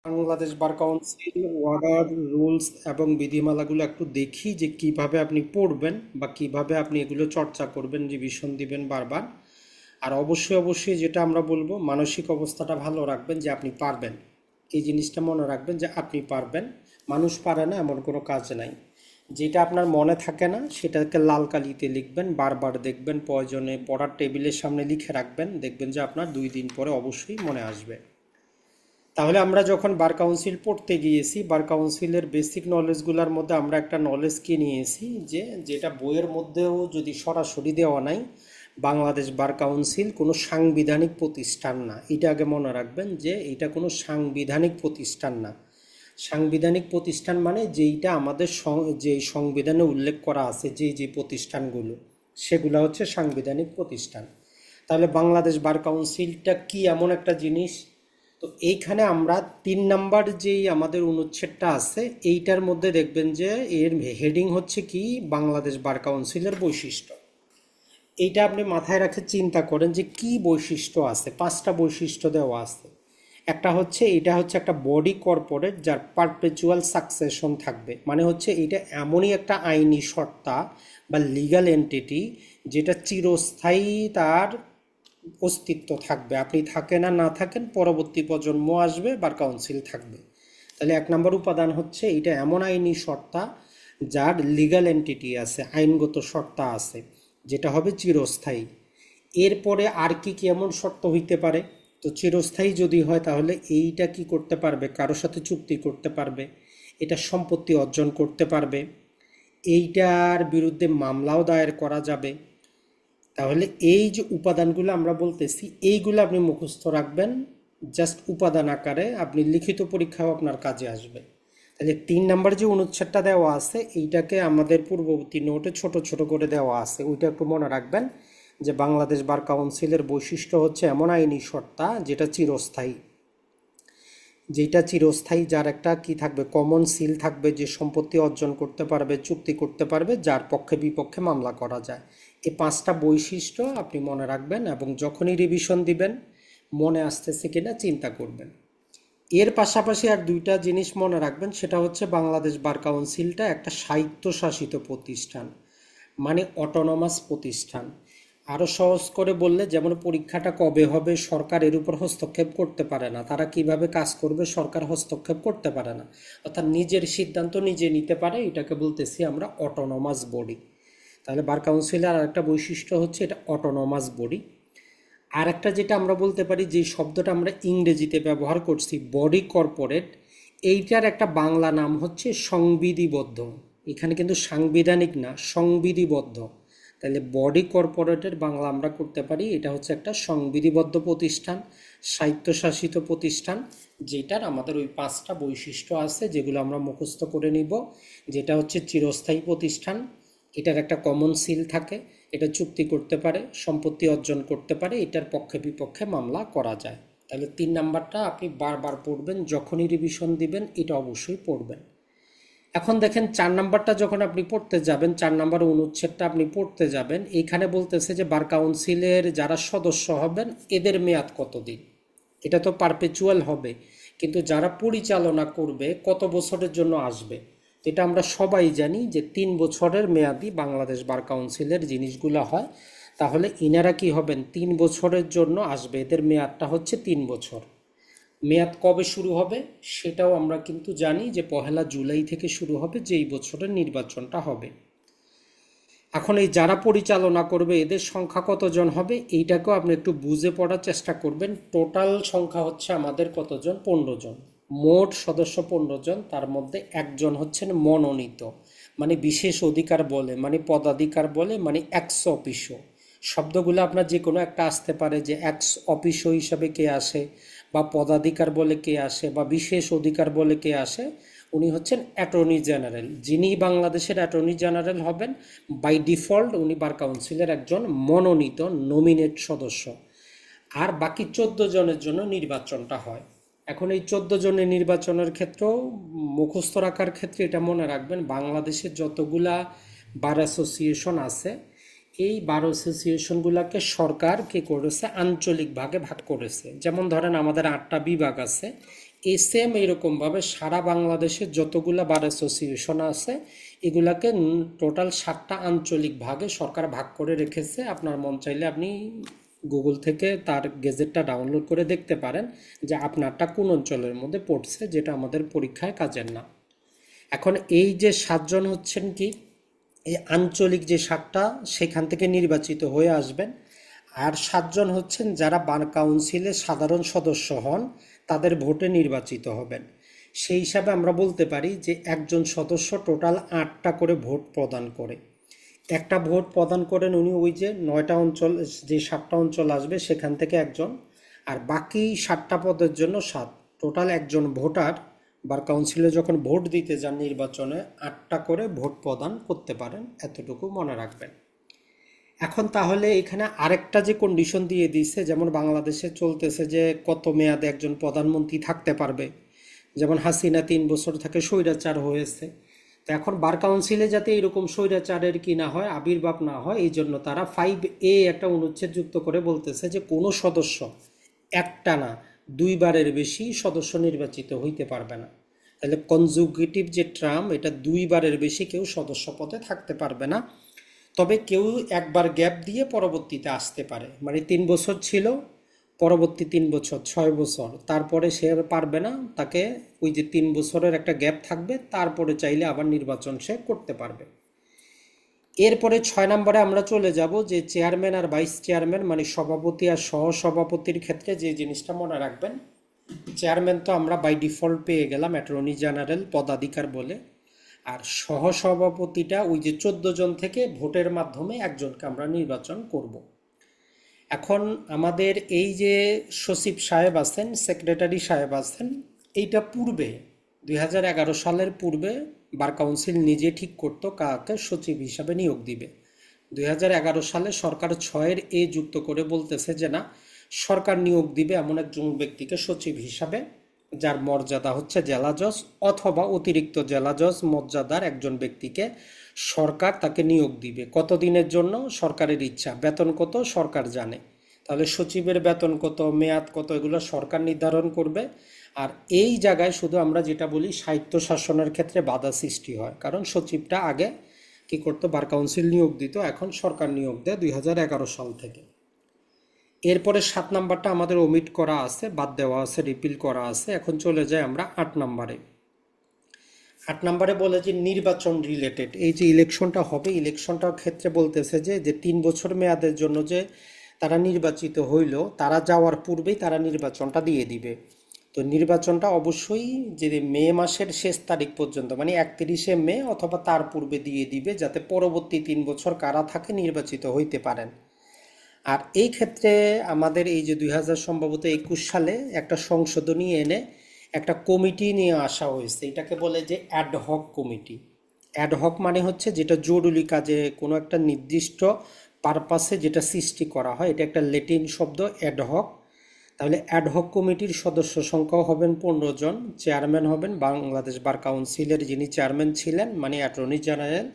Bangladesh bar council order rules এবং বিধিমালাগুলো একটু দেখি যে কিভাবে আপনি পড়বেন বা কিভাবে আপনি এগুলো চর্চা করবেন, রিভিশন দিবেন বারবার। আর অবশ্যই অবশ্যই যেটা আমরা বলবো, মানসিক অবস্থাটা ভালো রাখবেন যে আপনি পারবেন। এই জিনিসটা মনে রাখবেন যে আপনি পারবেন। মানুষ পারে না এমন কোনো কাজ নাই। যেটা আপনার মনে থাকে না সেটাকে লাল কালিতে লিখবেন, বারবার দেখবেন, প্রয়োজনে পড়ার টেবিলের সামনে লিখে রাখবেন, দেখবেন যে আপনার 2 দিন পরে অবশ্যই মনে আসবে। তাহলে আমরা যখন বার কাউন্সিল পড়তে গিয়েছি, বার কাউন্সিলের বেসিক নলেজগুলোর মধ্যে আমরা একটা নলেজ কি নিয়েছি, যে যেটা বইয়ের মধ্যেও যদি সরাসরি দেওয়া নাই, বাংলাদেশ বার কাউন্সিল কোনো সাংবিধানিক প্রতিষ্ঠান না। এটা আগে মনে রাখবেন যে এটা কোনো সাংবিধানিক প্রতিষ্ঠান না। সাংবিধানিক প্রতিষ্ঠান মানে যেইটা আমাদের যে সংবিধানে উল্লেখ করা আছে, যে যে প্রতিষ্ঠানগুলো, সেগুলো হচ্ছে সাংবিধানিক প্রতিষ্ঠান। তাহলে বাংলাদেশ বার কাউন্সিলটা কি এমন একটা জিনিস? তো এইখানে আমরা 3 নাম্বার যেই আমাদের অনুচ্ছেদটা আছে, এইটার মধ্যে দেখবেন যে এর হেডিং হচ্ছে কি, বাংলাদেশ বার কাউন্সিলের বৈশিষ্ট্য। এইটা আপনি মাথায় রাখে চিন্তা করেন যে কি বৈশিষ্ট্য আছে। 5টা বৈশিষ্ট্য দেওয়া আছে। একটা হচ্ছে, এটা হচ্ছে একটা বডি কর্পোরেট যার পারপেচুয়াল সাকসেশন থাকবে, মানে হচ্ছে এটা এমনই একটা আইনি সত্তা বা লিগ্যাল এন্টিটি যেটা চিরস্থায়ী, তার অস্তিত্ব থাকবে। আপনি থাকেন আর না থাকেন, পরবর্তী প্রজন্ম আসবে, বার কাউন্সিল থাকবে। তাহলে 1 নম্বর উপাদান হচ্ছে এটা এমন আইনি সত্তা যার লিগ্যাল এন্টিটি আছে, আইনগত সত্তা আছে, যেটা হবে চিরস্থায়ী। এরপরে আর কি কি এমন শর্ত হইতে পারে? তো চিরস্থায়ী যদি হয় তাহলে এইটা কি করতে পারবে, কারোর সাথে চুক্তি করতে পারবে, এটা সম্পত্তি অর্জন করতে পারবে, এইটার বিরুদ্ধে মামলাও দায়ের করা যাবে। তাহলে এই যে উপাদানগুলো আমরা বলতেছি, এইগুলো আপনি মুখস্থ রাখবেন। জাস্ট উপাদান আকারে আপনি লিখিত পরীক্ষাও আপনার কাজে আসবে। তাহলে 3 নাম্বার যে অনুচ্ছেদটা দেওয়া আছে, এইটাকে আমাদের পূর্ববর্তী নোটে ছোট ছোট করে দেওয়া আছে, ওইটা একটু মনে রাখবেন। যে বাংলাদেশ বার কাউন্সিলের বৈশিষ্ট্য হচ্ছে এমন আইনি সত্তা যেটা চিরস্থায়ী, যেটা চিরস্থায়ী, যার একটা কি থাকবে, কমন সিল থাকবে, যে সম্পত্তি অর্জন করতে পারবে, চুক্তি করতে পারবে, যার পক্ষে বিপক্ষে মামলা করা যায়। এই 5টা বৈশিষ্ট্য আপনি মনে রাখবেন এবং যখনই রিভিশন দিবেন মনে আসতেছে কিনা চিন্তা করবেন। এর পাশাপাশি আর 2টা জিনিস মনে রাখবেন, সেটা হচ্ছে বাংলাদেশ বার কাউন্সিলটা একটা স্বায়ত্তশাসিত প্রতিষ্ঠান, মানে অটোনমাস প্রতিষ্ঠান। আরও সহজ করে বললে, যেমন পরীক্ষাটা কবে হবে সরকার এর উপর হস্তক্ষেপ করতে পারে না, তারা কিভাবে কাজ করবে সরকার হস্তক্ষেপ করতে পারে না, অর্থাৎ নিজের সিদ্ধান্ত নিজে নিতে পারে, এটাকে বলতেছি আমরা অটোনমাস বডি। তাহলে বার কাউন্সিলের আর একটা বৈশিষ্ট্য হচ্ছে এটা অটোনমাস বডি। আর একটা যেটা আমরা বলতে পারি, যে শব্দটা আমরা ইংরেজিতে ব্যবহার করছি বডি কর্পোরেট, এইটার একটা বাংলা নাম হচ্ছে সংবিধিবদ্ধ। এখানে কিন্তু সাংবিধানিক না, সংবিধিবদ্ধ। তাহলে বডি কর্পোরেটের বাংলা আমরা করতে পারি এটা হচ্ছে একটা সংবিধিবদ্ধ প্রতিষ্ঠান, স্বায়ত্তশাসিত প্রতিষ্ঠান, যেটার আমাদের ওই 5টা বৈশিষ্ট্য আছে যেগুলো আমরা মুখস্থ করে নিব। যেটা হচ্ছে চিরস্থায়ী প্রতিষ্ঠান, এটার একটা কমন সিল থাকে, এটা চুক্তি করতে পারে, সম্পত্তি অর্জন করতে পারে, এটার পক্ষে বিপক্ষে মামলা করা যায়। তাহলে 3 নাম্বারটা আপনি বারবার পড়বেন, যখনই রিভিশন দিবেন এটা অবশ্যই পড়বেন। এখন দেখেন 4 নাম্বারটা যখন আপনি পড়তে যাবেন, 4 নাম্বার অনুচ্ছেদটা আপনি পড়তে যাবেন, এইখানে বলতেছে যে বার কাউন্সিলের যারা সদস্য হবেন এদের মেয়াদ কতদিন। এটা তো পারপেচুয়াল হবে, কিন্তু যারা পরিচালনা করবে কত বছরের জন্য আসবে। এটা আমরা সবাই জানি যে 3 বছরের মেয়াদি বাংলাদেশ বার কাউন্সিলের জিনিসগুলো হয়। তাহলে ইনারা কি হবেন, 3 বছরের জন্য আসবে, এদের মেয়াদটা হচ্ছে 3 বছর। মেয়াদ কবে শুরু হবে সেটাও আমরা কিন্তু জানি, যে 1লা জুলাই থেকে শুরু হবে, যেই বছরের নির্বাচনটা হবে। এখন এই যারা পরিচালনা করবে এদের সংখ্যা কতজন হবে, এইটাকেও আপনি একটু বুঝে পড়ার চেষ্টা করবেন। টোটাল সংখ্যা হচ্ছে আমাদের কতজন, 15 জন। মোট সদস্য 15 জন, তার মধ্যে একজন হচ্ছেন মনোনীত, মানে বিশেষ অধিকার বলে, মানে পদাধিকার বলে, মানে এক্স অফিসিও। শব্দগুলো আপনার যে কোনো একটা আসতে পারে, যে এক্স অফিসিও হিসাবে কে আসে, বা পদাধিকার বলে কে আসে, বা বিশেষ অধিকার বলে কে আসে। উনি হচ্ছেন অ্যাটর্নি জেনারেল, যিনি বাংলাদেশের অ্যাটর্নি জেনারেল হবেন বাই ডিফল্ট, উনি বার কাউন্সিলের একজন মনোনীত নমিনেট সদস্য। আর বাকি 14 জনের জন্য নির্বাচনটা হয়। এখন এই 14 জনের নির্বাচনের ক্ষেত্রেও মুখস্থ রাখার ক্ষেত্রে এটা মনে রাখবেন, বাংলাদেশের যতগুলা বার অ্যাসোসিয়েশন আছে, এই বার অ্যাসোসিয়েশনগুলোকে সরকার কি করেছে, আঞ্চলিক ভাগে ভাগ করেছে। যেমন ধরেন আমাদের 8টা বিভাগ আছে, এই সেম এইরকমভাবে সারা বাংলাদেশে যতগুলা বার অ্যাসোসিয়েশন আছে এগুলাকে টোটাল 7টা আঞ্চলিক ভাগে সরকার ভাগ করে রেখেছে। আপনার মন চাইলে আপনি গুগল থেকে তার গেজেটটা ডাউনলোড করে দেখতে পারেন যে আপনারটা কোন অঞ্চলের মধ্যে পড়ছে, যেটা আমাদের পরীক্ষায় কাজের না। এখন এই যে 7জন হচ্ছেন কি, এই আঞ্চলিক যে 7টা সেখান থেকে নির্বাচিত হয়ে আসবেন। আর 7জন হচ্ছেন যারা বার কাউন্সিলে সাধারণ সদস্য হন, তাদের ভোটে নির্বাচিত হবেন। সেই হিসাবে আমরা বলতে পারি যে একজন সদস্য টোটাল 8টা করে ভোট প্রদান করে। একটা ভোট প্রদান করেন উনি ওই যে 9টা অঞ্চল, যে 7টা অঞ্চল আসবে সেখান থেকে একজন, আর বাকি 7টা পদের জন্য 7, টোটাল একজন ভোটার বার কাউন্সিলে যখন ভোট দিতে যান নির্বাচনে 8টা করে ভোট প্রদান করতে পারেন, এতটুকু মনে রাখবেন। এখন তাহলে এখানে আরেকটা যে কন্ডিশন দিয়ে দিয়েছে, যেমন বাংলাদেশে চলতেছে যে কত মেয়াদে একজন প্রধানমন্ত্রী থাকতে পারবে, যেমন হাসিনা 3 বছর থেকে স্বৈরাচার হয়েছে। তো এখন বার কাউন্সিলে যাতে এরকম স্বৈরাচারের কি না হয়, আবির্ভাব না হয়, এই জন্য তারা 5A একটা অনুচ্ছেদ যুক্ত করে বলতেছে যে কোনো সদস্য একটানা 2বারের বেশি সদস্য নির্বাচিত হইতে পারবে না। তাহলে কনজুগেটিভ যে ট্রাম, এটা 2বারের বেশি কেউ সদস্য পদে থাকতে পারবে না। তবে কেউ একবার গ্যাপ দিয়ে পরবর্তীতে আসতে পারে, মানে 3 বছর ছিল, পরবর্তী 3 বছর 6 বছর, তারপরে সে আর পারবে না, তাকে ওই যে 3 বছরের একটা গ্যাপ থাকবে, তারপরে চাইলে আবার নির্বাচন সে করতে পারবে। এরপরে 6 নম্বরে আমরা চলে যাব যে চেয়ারম্যান আর ভাইস চেয়ারম্যান, মানে সভাপতি আর সহসভাপতির ক্ষেত্রে যে জিনিসটা মনে রাখবেন, চেয়ারম্যান তো আমরা বাই ডিফল্ট পেয়ে গেলাম অ্যাটর্নি জেনারেল পদাধিকার বলে, আর সহসভাপতিটা ওই যে 14 জন থেকে ভোটের মাধ্যমে একজনকে আমরা নির্বাচন করব। এখন আমাদের এই যে সচিব সাহেব আছেন, সেক্রেটারি সাহেব আছেন, এইটা পূর্বে 2011 সালের পূর্বে বার কাউন্সিল নিজে ঠিক করতো কাকে সচিব হিসাবে নিয়োগ দিবে। 2011 সালে সরকার 6-এ যুক্ত করে বলতেছে যে না, সরকার নিয়োগ দিবে এমন একজন ব্যক্তিকে সচিব হিসাবে যার মর্যাদা হচ্ছে জেলা জজ, অথবা অতিরিক্ত জেলা জজ মর্যাদার একজন ব্যক্তিকে সরকার তাকে নিয়োগ দিবে। কতদিনের জন্য সরকারের ইচ্ছা, বেতন কত সরকার জানে। তাহলে সচিবের বেতন কত, মেয়াদ কত, এগুলো সরকার নির্ধারণ করবে। আর এই জায়গায় শুধু আমরা যেটা বলি স্বায়ত্ত শাসনের ক্ষেত্রে বাধা সৃষ্টি হয়, কারণ সচিবটা আগে কি করতো, বার কাউন্সিল নিয়োগ দিত, এখন সরকার নিয়োগ দেয় 2011 সাল থেকে। এরপরে 7 নম্বরটা আমাদের ওমিট করা আছে, বাদ দেওয়া আছে, রিপিল করা আছে। এখন চলে যাই আমরা 8 নম্বরে। 8 নম্বরে বলে যে নির্বাচন রিলেটেড, এই যে ইলেকশনটা হবে, ইলেকশনটার ক্ষেত্রে বলতেছে যে যে 3 বছর মেয়াদের জন্য যে তারা নির্বাচিত হইল, তারা যাওয়ার পূর্বেই তারা নির্বাচনটা দিয়ে দিবে। তো নির্বাচনটা অবশ্যই যে মে মাসের শেষ তারিখ পর্যন্ত, মানে 31শে মে অথবা তার পূর্বে দিয়ে দিবে, যাতে পরবর্তী 3 বছর কারা থাকে নির্বাচিত হইতে পারেন। আর এই ক্ষেত্রে আমাদের এই যে 2021 সালে একটা সংশোধনী এনে একটা কমিটি নিয়ে আসা হয়েছে, এটাকে বলে যে অ্যাডহক কমিটি। অ্যাডহক মানে হচ্ছে যেটা জরুরি কাজে কোনো একটা নির্দিষ্ট পারপাসে যেটা সৃষ্টি করা হয়, এটা একটা ল্যাটিন শব্দ অ্যাডহক। তাহলে অ্যাডহক কমিটির সদস্য সংখ্যাও হবেন 15 জন। চেয়ারম্যান হবেন বাংলাদেশ বার কাউন্সিলের যিনি চেয়ারম্যান ছিলেন, মানে অ্যাটর্নি জেনারেল।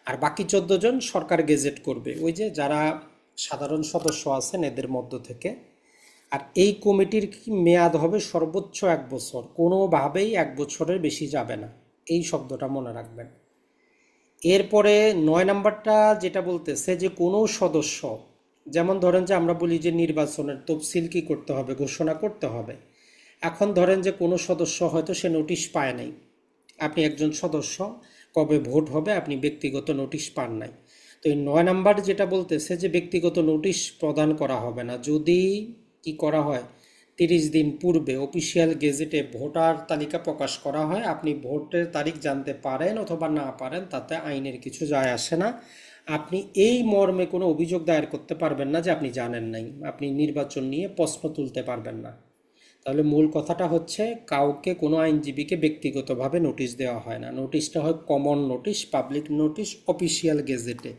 আর বাকি 14 জন সরকার গেজেট করবে, ওই যে যারা সাধারণ সদস্য আছেন এদের মধ্য থেকে। আর এই কমিটির কি মেয়াদ হবে সর্বোচ্চ 1 বছর, কোনোভাবেই 1 বছরের বেশি যাবে না, এই শব্দটা মনে রাখবেন। এরপরে 9 নম্বরটা যেটা বলতেছে যে কোনো সদস্য, যেমন ধরেন যে আমরা বলি যে নির্বাচনের তফসিল কি করতে হবে, ঘোষণা করতে হবে। এখন ধরেন যে কোনো সদস্য হয়তো সে নোটিশ পায় নাই, আপনি একজন সদস্য, কবে ভোট হবে আপনি ব্যক্তিগত নোটিশ পান নাই। তো এই 9 নম্বর যেটা বলতেছে যে ব্যক্তিগত নোটিশ প্রদান করা হবে না যদি কি করা হয়, 30 দিন পূর্বে অফিসিয়াল গেজেটে ভোটার তালিকা প্রকাশ করা হয়। আপনি ভোটের তারিখ জানতে পারেন অথবা না পারেন, তাতে আইনের কিছু যায় আসে না। আপনি এই মর্মে কোনো অভিযোগ দায়ের করতে পারবেন না যে আপনি জানেন নাই, আপনি নির্বাচন নিয়ে প্রশ্ন তুলতে পারবেন না। তাহলে মূল কথাটা হচ্ছে কাউকে, কোনো আইনজীবীকে ব্যক্তিগতভাবে নোটিশ দেওয়া হয় না, নোটিশটা হয় common notice, public notice, official গেজেটে।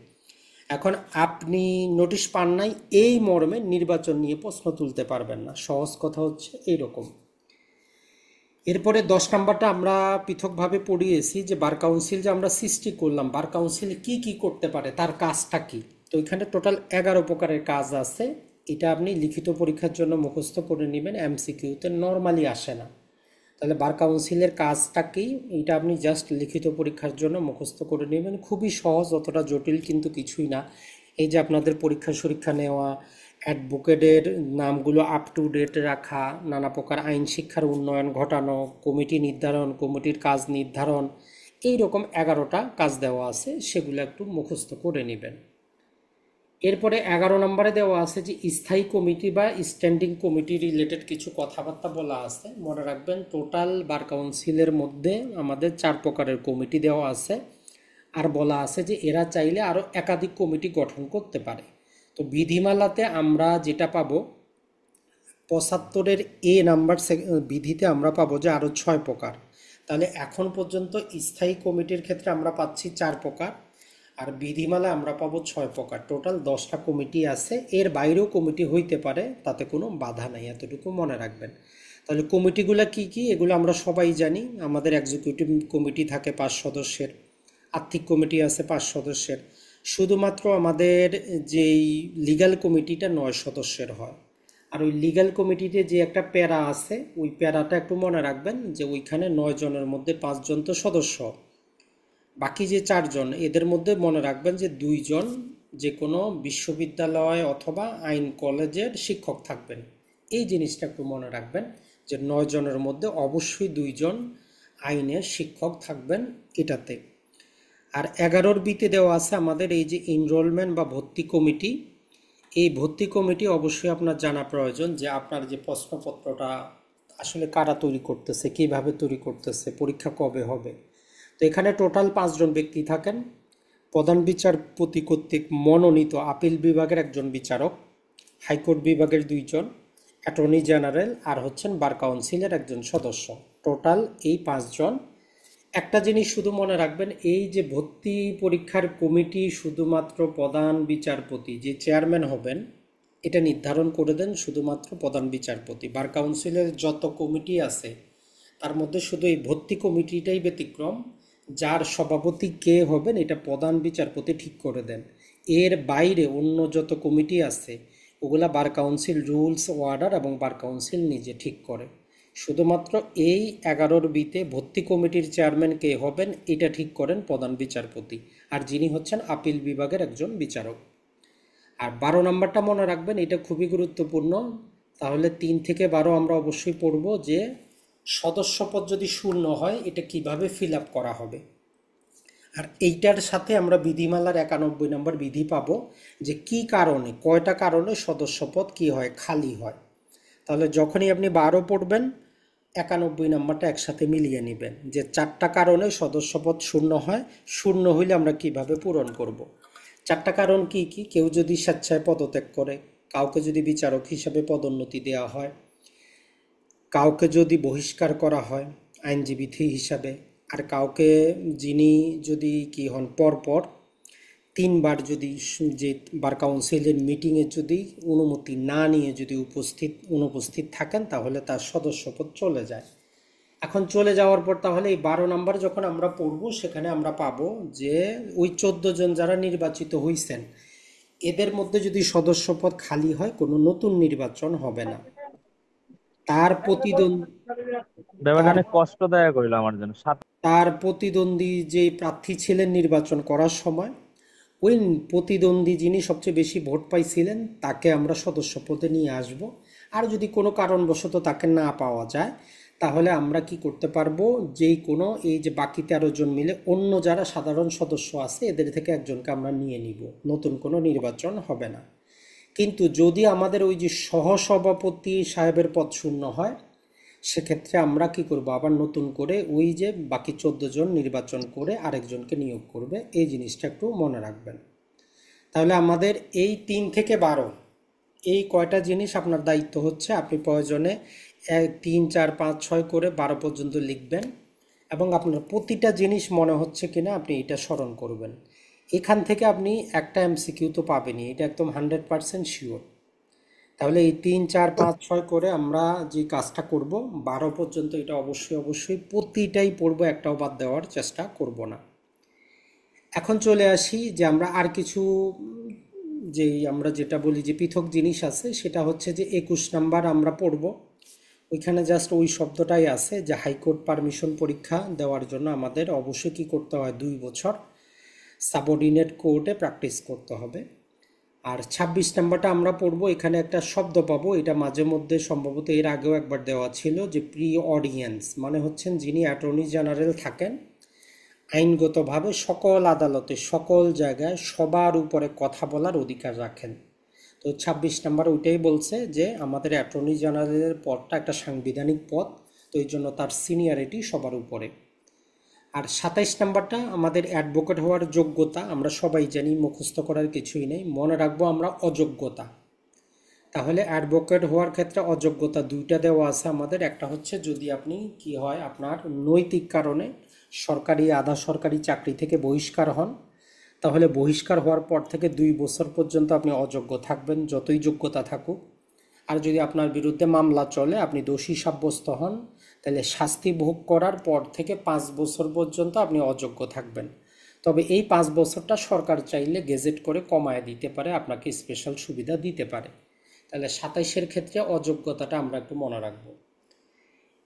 এখন আপনি নোটিশ পান নাই, এই মর্মে নির্বাচন নিয়ে প্রশ্ন তুলতে পারবেন না, সহজ কথা হচ্ছে এইরকম। এরপরে 10 নম্বরটা আমরা পৃথকভাবে পড়িয়েছি যে বার কাউন্সিল যে আমরা সৃষ্টি করলাম, বার কাউন্সিল কি কি করতে পারে, তার কাজটা কি। তো এখানে টোটাল 11 প্রকারের কাজ আছে। এটা আপনি লিখিত পরীক্ষার জন্য মুখস্থ করে নেবেন, এমসিকিউতে নর্মালি আসে না। তাহলে বার কাউন্সিলের কাজটা কি, এটা আপনি জাস্ট লিখিত পরীক্ষার জন্য মুখস্থ করে নেবেন, খুবই সহজ, অতটা জটিল কিন্তু কিছুই না। এই যে আপনাদের পরীক্ষা সরীক্ষা নেওয়া, অ্যাডভোকেটের নামগুলো আপ টু ডেট রাখা, নানা প্রকার আইন শিক্ষার উন্নয়ন ঘটানো, কমিটি নির্ধারণ, কমিটির কাজ নির্ধারণ, এই রকম 11টা কাজ দেওয়া আছে, সেগুলো একটু মুখস্থ করে নেবেন। এরপরে 11 নম্বরে দেওয়া আছে যে স্থায়ী কমিটি বা স্ট্যান্ডিং কমিটি রিলেটেড কিছু কথাবার্তা বলা আছে। মনে রাখবেন টোটাল বার কাউন্সিলের মধ্যে আমাদের 4 প্রকারের কমিটি দেওয়া আছে। আর বলা আছে যে এরা চাইলে আরও একাধিক কমিটি গঠন করতে পারে। তো বিধিমালাতে আমরা যেটা পাবো, 75-এ নাম্বার বিধিতে আমরা পাবো যে আরও 6 প্রকার। তাহলে এখন পর্যন্ত স্থায়ী কমিটির ক্ষেত্রে আমরা পাচ্ছি 4 প্রকার, আর বিধিমালা আমরা পাবো 6 প্রকার। টোটাল 10টা কমিটি আছে, এর বাইরেও কমিটি হইতে পারে, তাতে কোনো বাধা নাই, এতটুকু মনে রাখবেন। তাহলে কমিটিগুলো কি কি, এগুলো আমরা সবাই জানি। আমাদের এক্সিকিউটিভ কমিটি থাকে 5 সদস্যের, আর্থিক কমিটি আছে 5 সদস্যের, শুধুমাত্র আমাদের যেই লিগ্যাল কমিটিটা 9 সদস্যের হয়। আর ওই লিগ্যাল কমিটিতে যে একটা প্যারা আছে, ওই প্যারাটা একটু মনে রাখবেন যে ওইখানে 9 জনের মধ্যে 5 জন তো সদস্য, বাকি যে 4 জন এদের মধ্যে মনে রাখবেন যে 2 জন যে কোনো বিশ্ববিদ্যালয় অথবা আইন কলেজের শিক্ষক থাকবেন। এই জিনিসটা একটু মনে রাখবেন যে 9 জনের মধ্যে অবশ্যই 2 জন আইনের শিক্ষক থাকবেন এটাতে। আর 11-বিতে দেওয়া আছে আমাদের এই যে এনরোলমেন্ট বা ভর্তি কমিটি। এই ভর্তি কমিটি অবশ্যই আপনার জানা প্রয়োজন যে আপনার যে প্রশ্নপত্রটা আসলে কারা তৈরি করতেছে, কিভাবে তৈরি করতেছে, পরীক্ষা কবে হবে। তো এখানে টোটাল 5 জন ব্যক্তি থাকেন। প্রধান বিচারপতি কর্তৃক মনোনীত আপিল বিভাগের একজন বিচারক, হাইকোর্ট বিভাগের 2 জন, অ্যাটর্নি জেনারেল আর হচ্ছেন বার কাউন্সিলের একজন সদস্য। টোটাল এই 5 জন। একটা জিনিস শুধু মনে রাখবেন, এই যে ভর্তি পরীক্ষার কমিটি শুধুমাত্র প্রধান বিচারপতি যে চেয়ারম্যান হবেন এটা নির্ধারণ করে দেন শুধুমাত্র প্রধান বিচারপতি। বার কাউন্সিলের যত কমিটি আছে তার মধ্যে শুধু এই ভর্তি কমিটিটাই ব্যতিক্রম, যার সভাপতি কে হবেন এটা প্রধান বিচারপতি ঠিক করে দেন। এর বাইরে অন্য যত কমিটি আছে ওগুলা বার কাউন্সিল রুলস অর্ডার এবং বার কাউন্সিল নিজে ঠিক করে। শুধুমাত্র এই 11-বিতে ভর্তি কমিটির চেয়ারম্যান কে হবেন এটা ঠিক করেন প্রধান বিচারপতি, আর যিনি হচ্ছেন আপিল বিভাগের একজন বিচারক। আর 12 নম্বরটা মনে রাখবেন, এটা খুবই গুরুত্বপূর্ণ। তাহলে 3 থেকে 12 আমরা অবশ্যই পড়ব যে সদস্যপদ যদি শূন্য হয় এটা কিভাবে ফিল আপ করা হবে। আর এইটার সাথে আমরা বিধিমালার 91 নম্বর বিধি পাবো যে কি কারণে, কয়টা কারণে সদস্যপদ কি হয়, খালি হয়। তাহলে যখনই আপনি 12 পড়বেন 91 নম্বরটা একসাথে মিলিয়ে নেবেন যে 4টা কারণে সদস্যপদ শূন্য হয়, শূন্য হইলে আমরা কিভাবে পূরণ করব। 4টা কারণ কি কি, কেউ যদি স্বেচ্ছায় পদত্যাগ করে, কাউকে যদি বিচারক হিসাবে পদোন্নতি দেওয়া হয়, কাউকে যদি বহিষ্কার করা হয় আইনজীবী হিসাবে, আর কাউকে যিনি যদি কি হন পরপর 3বার যদি যে বার কাউন্সিলের মিটিংয়ে যদি অনুমতি না নিয়ে যদি অনুপস্থিত থাকেন তাহলে তার সদস্যপদ চলে যায়। এখন চলে যাওয়ার পর তাহলে এই 12 নম্বর যখন আমরা পড়ব সেখানে আমরা পাবো যে ওই 14 জন যারা নির্বাচিত হয়েছেন এদের মধ্যে যদি সদস্যপদ খালি হয় কোনো নতুন নির্বাচন হবে না। তার প্রতিদ্বন্দ্বী ব্যাপারটা তার অনেক কষ্টদায়ক হইলো আমার জন্য তার প্রতিদ্বন্দ্বী যে প্রার্থী ছিলেন নির্বাচন করার সময়, ওই প্রতিদ্বন্দ্বী যিনি সবচেয়ে বেশি ভোট পাইছিলেন তাকে আমরা সদস্য পদে নিয়ে আসব। আর যদি কোনো কারণবশত তাকে না পাওয়া যায় তাহলে আমরা কি করতে পারবো, যেই কোনো এই যে বাকি 13 জন মিলে অন্য যারা সাধারণ সদস্য আছে এদের থেকে একজনকে আমরা নিয়ে নিব, নতুন কোনো নির্বাচন হবে না। কিন্তু যদি আমাদের ওই যে সহসভাপতি সাহেবের পদ শূন্য হয় সেক্ষেত্রে আমরা কি করব, আবার নতুন করে ওই যে বাকি 14 জন নির্বাচন করে আরেকজনকে নিয়োগ করবে। এই জিনিসটা একটু মনে রাখবেন। তাহলে আমাদের এই 3 থেকে 12 এই কয়টা জিনিস আপনার দায়িত্ব হচ্ছে, আপনি প্রয়োজনে 3, 4, 5, 6 করে 12 পর্যন্ত লিখবেন এবং আপনার প্রতিটা জিনিস মনে হচ্ছে কিনা আপনি এটা স্মরণ করবেন। এখান থেকে আপনি একটা এমসিকিউ তো পাবেনই, এটা একদম 100% শিওর। তাহলে এই 3, 4, 5, 6 করে আমরা যে কাজটা করব, 12 পর্যন্ত এটা অবশ্যই অবশ্যই প্রতিটাই পড়বো, একটাও বাদ দেওয়ার চেষ্টা করব না। এখন চলে আসি যে আমরা আর কিছু যেই আমরা যেটা বলি যে পৃথক জিনিস আছে, সেটা হচ্ছে যে 21 নাম্বার আমরা পড়ব। ওইখানে জাস্ট ওই শব্দটাই আছে যে হাইকোর্ট পারমিশন পরীক্ষা দেওয়ার জন্য আমাদের অবশ্যই কী করতে হয়, 2 বছর সাবঅর্ডিনেট কোর্টে প্র্যাকটিস করতে হবে। আর 26 নম্বরটা আমরা পড়বো, এখানে একটা শব্দ পাবো, এটা মাঝে মধ্যে সম্ভবত এর আগেও একবার দেওয়া ছিল, যে প্রি অডিয়েন্স, মানে হচ্ছেন যিনি অ্যাটর্নি জেনারেল থাকেন, আইনগতভাবে সকল আদালতে সকল জায়গায় সবার উপরে কথা বলার অধিকার রাখেন। তো 26 নম্বর ওইটাই বলছে যে আমাদের অ্যাটর্নি জেনারেলের পদটা একটা সাংবিধানিক পদ, তো এই জন্য তার সিনিয়রিটি সবার উপরে। আর 27 নম্বরটা আমাদের অ্যাডভোকেট হওয়ার যোগ্যতা, আমরা সবাই জানি, মুখস্থ করার কিছুই নেই, মনে রাখবো আমরা অযোগ্যতা। তাহলে অ্যাডভোকেট হওয়ার ক্ষেত্রে অযোগ্যতা দুইটা দেওয়া আছে আমাদের, একটা হচ্ছে যদি আপনি কি হয় আপনার নৈতিক কারণে সরকারি আধা সরকারি চাকরি থেকে বহিষ্কার হন, তাহলে বহিষ্কার হওয়ার পর থেকে 2 বছর পর্যন্ত আপনি অযোগ্য থাকবেন, যতই যোগ্যতা থাকুক। আর যদি আপনার বিরুদ্ধে মামলা চলে, আপনি দোষী সাব্যস্ত হন, তাহলে শাস্তি ভোগ করার পর থেকে 5 বছর পর্যন্ত আপনি অযোগ্য থাকবেন। তবে এই 5 বছরটা সরকার চাইলে গেজেট করে কমায় দিতে পারে, আপনাকে স্পেশাল সুবিধা দিতে পারে। তাহলে 27-এর ক্ষেত্রে অযোগ্যতাটা আমরা একটু মনে রাখবো।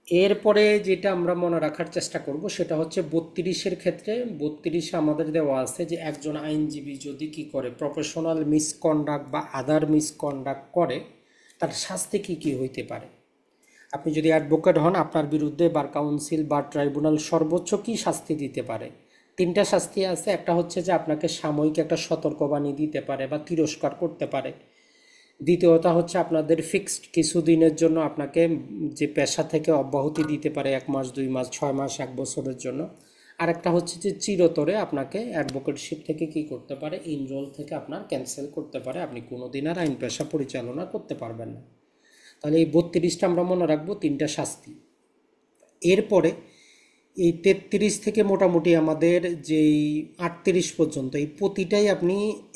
এরপরে যেটা আমরা মনে রাখার চেষ্টা করব সেটা হচ্ছে 32-এর ক্ষেত্রে। 32-এ আমাদের দেওয়া আছে যে একজন আইনজীবী যদি কি করে, প্রফেশনাল মিসকন্ডাক্ট বা আদার মিসকন্ডাক্ট করে, তার শাস্তি কি কি হইতে পারে। আপনি যদি অ্যাডভোকেট হন, আপনার বিরুদ্ধে বার কাউন্সিল বা ট্রাইব্যুনাল সর্বোচ্চ কি শাস্তি দিতে পারে। 3টা শাস্তি আছে, একটা হচ্ছে যে আপনাকে সাময়িক একটা সতর্কবাণী দিতে পারে বা তিরস্কার করতে পারে। দ্বিতীয়টা হচ্ছে আপনাদের ফিক্সড কিছুদিনের জন্য আপনাকে যে পেশা থেকে অব্যাহতি দিতে পারে, 1 মাস 2 মাস 6 মাস 1 বছরের জন্য। আর একটা হচ্ছে যে চিরতরে আপনাকে অ্যাডভোকেটশিপ থেকে কি করতে পারে, ইনরোল থেকে আপনার ক্যান্সেল করতে পারে, আপনি কোনোদিন আর আইন পেশা পরিচালনা করতে পারবেন না। তাহলে এই 32টা আমরা মনে রাখবো, 3টা শাস্তি। এরপরে এই 33 থেকে মোটামুটি আমাদের যেই 38 পর্যন্ত, এই প্রতিটাই আপনি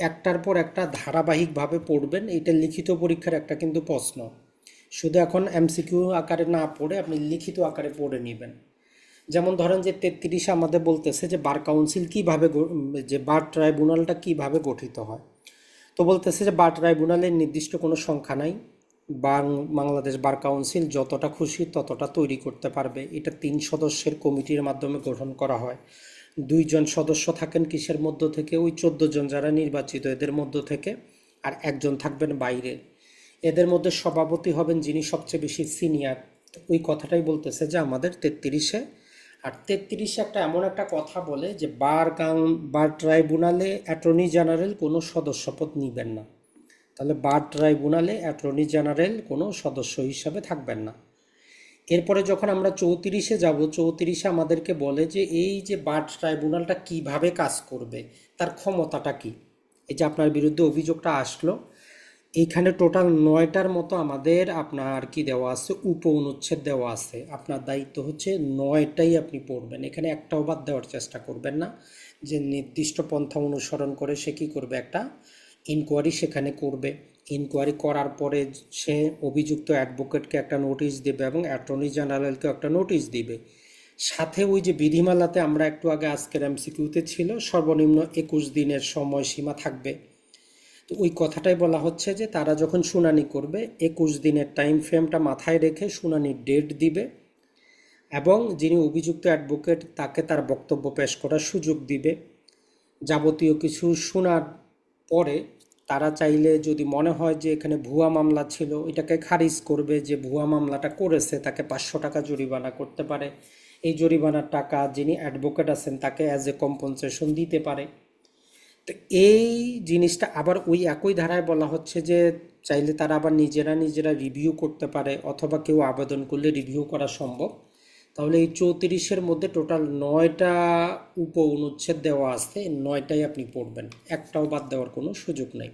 একটার পর একটা ধারাবাহিকভাবে পড়বেন। এটা লিখিত পরীক্ষার একটা কিন্তু প্রশ্ন, শুধু এখন এমসিকিউ আকারে না পড়ে আপনি লিখিত আকারে পড়ে নেবেন। যেমন ধরেন যে 33 আমাদের বলতেছে যে বার কাউন্সিল কীভাবে, যে বার ট্রাইব্যুনালটা কিভাবে গঠিত হয়। তো বলতেছে যে বার ট্রাইব্যুনালের নির্দিষ্ট কোনো সংখ্যা নাই, বাংলাদেশ বার কাউন্সিল যতটা খুশি ততটা তৈরি করতে পারবে। এটা 3 সদস্যের কমিটির মাধ্যমে গঠন করা হয়। 2 জন সদস্য থাকেন কিসের মধ্য থেকে, ওই 14 জন যারা নির্বাচিত এদের মধ্য থেকে, আর একজন থাকবেন বাইরের। এদের মধ্যে সভাপতি হবেন যিনি সবচেয়ে বেশি সিনিয়র। ওই কথাটাই বলতেছে যে আমাদের 33-এ। আর 33-এ একটা এমন একটা কথা বলে যে বার ট্রাইব্যুনালে অ্যাটর্নি জেনারেল কোনো সদস্যপদ নিবেন না। তাহলে বার ট্রাইব্যুনালে অ্যাটর্নি জেনারেল কোনো সদস্য হিসাবে থাকবেন না। এরপরে যখন আমরা 34-এ যাব, 34-এ আমাদেরকে বলে যে এই যে বার ট্রাইব্যুনালটা কিভাবে কাজ করবে, তার ক্ষমতাটা কি। এই যে আপনার বিরুদ্ধে অভিযোগটা আসলো, এইখানে টোটাল 9টার মতো আমাদের আপনার কি দেওয়া আছে, উপ অনুচ্ছেদ দেওয়া আছে। আপনার দায়িত্ব হচ্ছে 9টাই আপনি পড়বেন, এখানে একটাও বাদ দেওয়ার চেষ্টা করবেন না। যে নির্দিষ্ট পন্থা অনুসরণ করে সে কী করবে, একটা ইনকোয়ারি সেখানে করবে। ইনকোয়ারি করার পরে সে অভিযুক্ত অ্যাডভোকেটকে একটা নোটিশ দেবে এবং অ্যাটর্নি জেনারেলকে একটা নোটিশ দিবে। সাথে ওই যে বিধিমালাতে আমরা একটু আগে আজকের এমসিকিউতে ছিল, সর্বনিম্ন 21 দিনের সময়সীমা থাকবে। তো ওই কথাটাই বলা হচ্ছে যে তারা যখন শুনানি করবে 21 দিনের টাইম ফ্রেমটা মাথায় রেখে শুনানির ডেট দিবে, এবং যিনি অভিযুক্ত অ্যাডভোকেট তাকে তার বক্তব্য পেশ করার সুযোগ দিবে। যাবতীয় কিছু শোনার পরে তারা চাইলে যদি মনে হয় যে এখানে ভুয়া মামলা ছিল, এটাকে খারিজ করবে। যে ভুয়া মামলাটা করেছে তাকে 500 টাকা জরিমানা করতে পারে। এই জরিমানার টাকা যিনি অ্যাডভোকেট আছেন তাকে অ্যাজ এ কম্পনসেশন দিতে পারে। তো এই জিনিসটা আবার ওই একই ধারায় বলা হচ্ছে যে চাইলে তারা আবার নিজেরা নিজেরা রিভিউ করতে পারে, অথবা কেউ আবেদন করলে রিভিউ করা সম্ভব। তাহলে এই 34-এর মধ্যে টোটাল 9টা উপ অনুচ্ছেদ দেওয়া আছে, 9টাই আপনি পড়বেন, একটাও বাদ দেওয়ার কোনো সুযোগ নেই।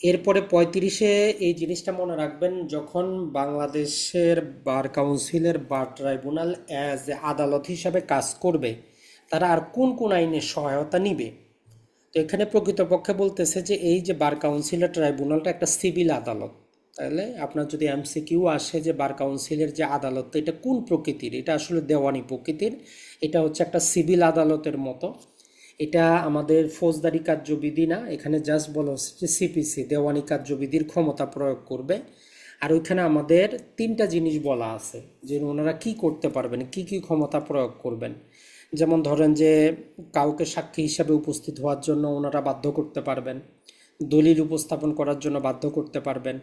এরপরে 35-এ এই জিনিসটা মনে রাখবেন, যখন বাংলাদেশের বার কাউন্সিলের বার ট্রাইব্যুনাল অ্যাজ এ আদালত হিসাবে কাজ করবে, তারা আর কোন কোন আইনের সহায়তা নিবে। তো এখানে প্রকৃতপক্ষে বলতেছে যে এই যে বার কাউন্সিলের ট্রাইব্যুনালটা একটা সিভিল আদালত। তাহলে আপনার যদি এমসিকিউ আসে যে বার কাউন্সিলের যে আদালত এটা কোন প্রকৃতির, এটা আসলে দেওয়ানি প্রকৃতির, এটা হচ্ছে একটা সিভিল আদালতের মতো। এটা আমাদের ফৌজদারি কার্যবিধি না, এখানে জাস্ট বলা হচ্ছে যে সিপিসি দেওয়ানি কার্যবিধির ক্ষমতা প্রয়োগ করবে। আর ওইখানে আমাদের তিনটা জিনিস বলা আছে যে ওনারা কি করতে পারবেন, কি কি ক্ষমতা প্রয়োগ করবেন। যেমন ধরেন যে কাউকে সাক্ষী হিসাবে উপস্থিত হওয়ার জন্য ওনারা বাধ্য করতে পারবেন, দলিল উপস্থাপন করার জন্য বাধ্য করতে পারবেন,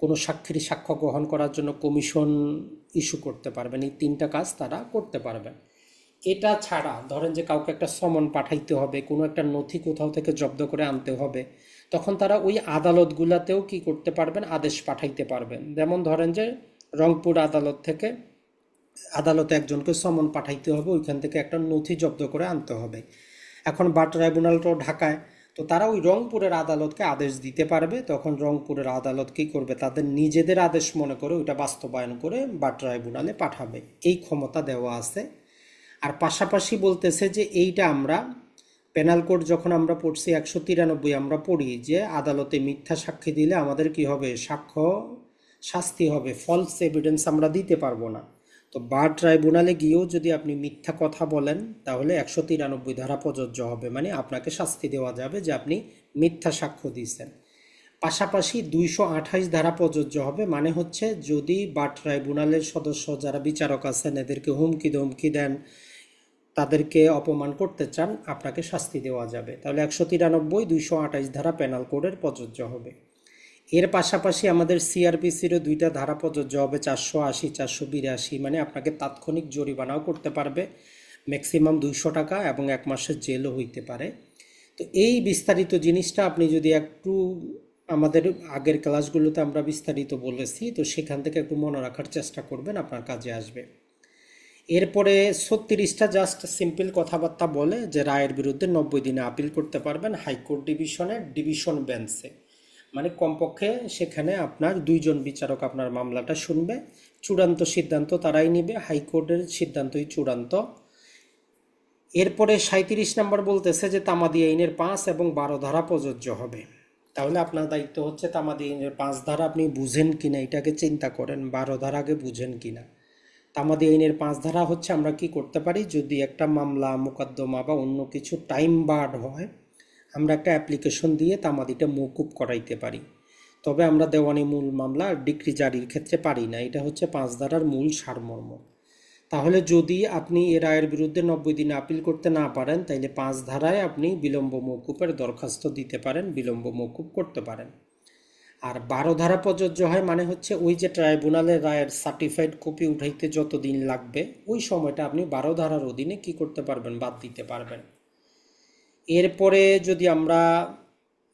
কোনো সাক্ষীর সাক্ষ্য গ্রহণ করার জন্য কমিশন ইস্যু করতে পারবেন। এই তিনটা কাজ তারা করতে পারবেন। এটা ছাড়া ধরেন যে কাউকে একটা সমন পাঠাইতে হবে, কোনো একটা নথি কোথাও থেকে জব্দ করে আনতে হবে, তখন তারা ওই আদালতগুলাতেও কি করতে পারবেন, আদেশ পাঠাইতে পারবেন। যেমন ধরেন যে রংপুর আদালত থেকে আদালতে একজনকে সমন পাঠাইতে হবে, ওইখান থেকে একটা নথি জব্দ করে আনতে হবে। এখন বার ট্রাইব্যুনালটাও ঢাকায়, তো তারা ওই রংপুরের আদালতকে আদেশ দিতে পারবে। তখন রংপুরের আদালত কী করবে, তাদের নিজেদের আদেশ মনে করে ওইটা বাস্তবায়ন করে বার ট্রাইব্যুনালে পাঠাবে। এই ক্ষমতা দেওয়া আছে। আর পাশাপাশি বলতেছে যে এইটা আমরা পেনাল কোড যখন আমরা পড়ছি 193 আমরা পড়ি যে আদালতে মিথ্যা সাক্ষী দিলে আমাদের কি হবে, সাক্ষ্য শাস্তি হবে, ফলস এভিডেন্স আমরা দিতে পারবো না। তো বার ট্রাইব্যুনালে গিয়েও যদি আপনি মিথ্যা কথা বলেন তাহলে 193 ধারা প্রযোজ্য হবে, মানে আপনাকে শাস্তি দেওয়া যাবে যে আপনি মিথ্যা সাক্ষ্য দিয়েছেন। পাশাপাশি 228 ধারা প্রযোজ্য হবে, মানে হচ্ছে যদি বার ট্রাইব্যুনালের সদস্য যারা বিচারক আছেন এদেরকে হুমকি ধমকি দেন, তাদেরকে অপমান করতে চান, আপনাকে শাস্তি দেওয়া যাবে। তাহলে 193 228 ধারা পেনাল কোডের প্রযোজ্য হবে। এর পাশাপাশি আমাদের সিআরপিসিরও দুইটা ধারা প্রযোজ্য হবে, 480 482, মানে আপনাকে তাৎক্ষণিক জরিমানাও করতে পারবে, ম্যাক্সিমাম 200 টাকা এবং 1 মাসের জেলও হইতে পারে। তো এই বিস্তারিত জিনিসটা আপনি যদি একটু আমাদের আগের ক্লাসগুলোতে আমরা বিস্তারিত বলেছি, তো সেখান থেকে একটু মনে রাখার চেষ্টা করবেন, আপনার কাজে আসবে। এরপরে 36টা জাস্ট সিম্পল কথাবার্তা বলে যে রায়ের বিরুদ্ধে 90 দিনে আপিল করতে পারবেন হাইকোর্ট ডিভিশনের ডিভিশন বেঞ্চে, মানে কমপক্ষে সেখানে আপনার দুইজন বিচারক আপনার মামলাটা শুনবে, চূড়ান্ত সিদ্ধান্ত তারাই নিবে, হাইকোর্টের সিদ্ধান্তই চূড়ান্ত। এরপরে 37 নম্বর বলতেছে যে তামাদি আইনের 5 এবং 12 ধারা প্রযোজ্য হবে। তাহলে আপনার দায়িত্ব হচ্ছে তামাদি আইনের 5 ধারা আপনি বুঝেন কিনা এটাকে চিন্তা করেন, 12 ধারা আগে বুঝেন কিনা। তামাদি আইনের 5 ধারা হচ্ছে আমরা কি করতে পারি, যদি একটা মামলা মোকদ্দমা বা অন্য কিছু টাইম বার্ড হয়, আমরা একটা অ্যাপ্লিকেশন দিয়ে তামাদিটা মওকুফ করাইতে পারি। তবে আমরা দেওয়ানি মূল মামলা ডিক্রি জারির ক্ষেত্রে পারি না। এটা হচ্ছে 5 ধারার মূল সারমর্ম। তাহলে যদি আপনি এ রায়ের বিরুদ্ধে 90 দিনে আপিল করতে না পারেন, তাইলে 5 ধারায় আপনি বিলম্ব মওকুফের দরখাস্ত দিতে পারেন, বিলম্ব মওকুফ করতে পারেন। আর 12 ধারা প্রযোজ্য হয়, মানে হচ্ছে ওই যে ট্রাইব্যুনালের রায়ের সার্টিফাইড কপি উঠাইতে যত দিন লাগবে ওই সময়টা আপনি 12 ধারার অধীনে কি করতে পারবেন, বাদ দিতে পারবেন। এরপরে যদি আমরা,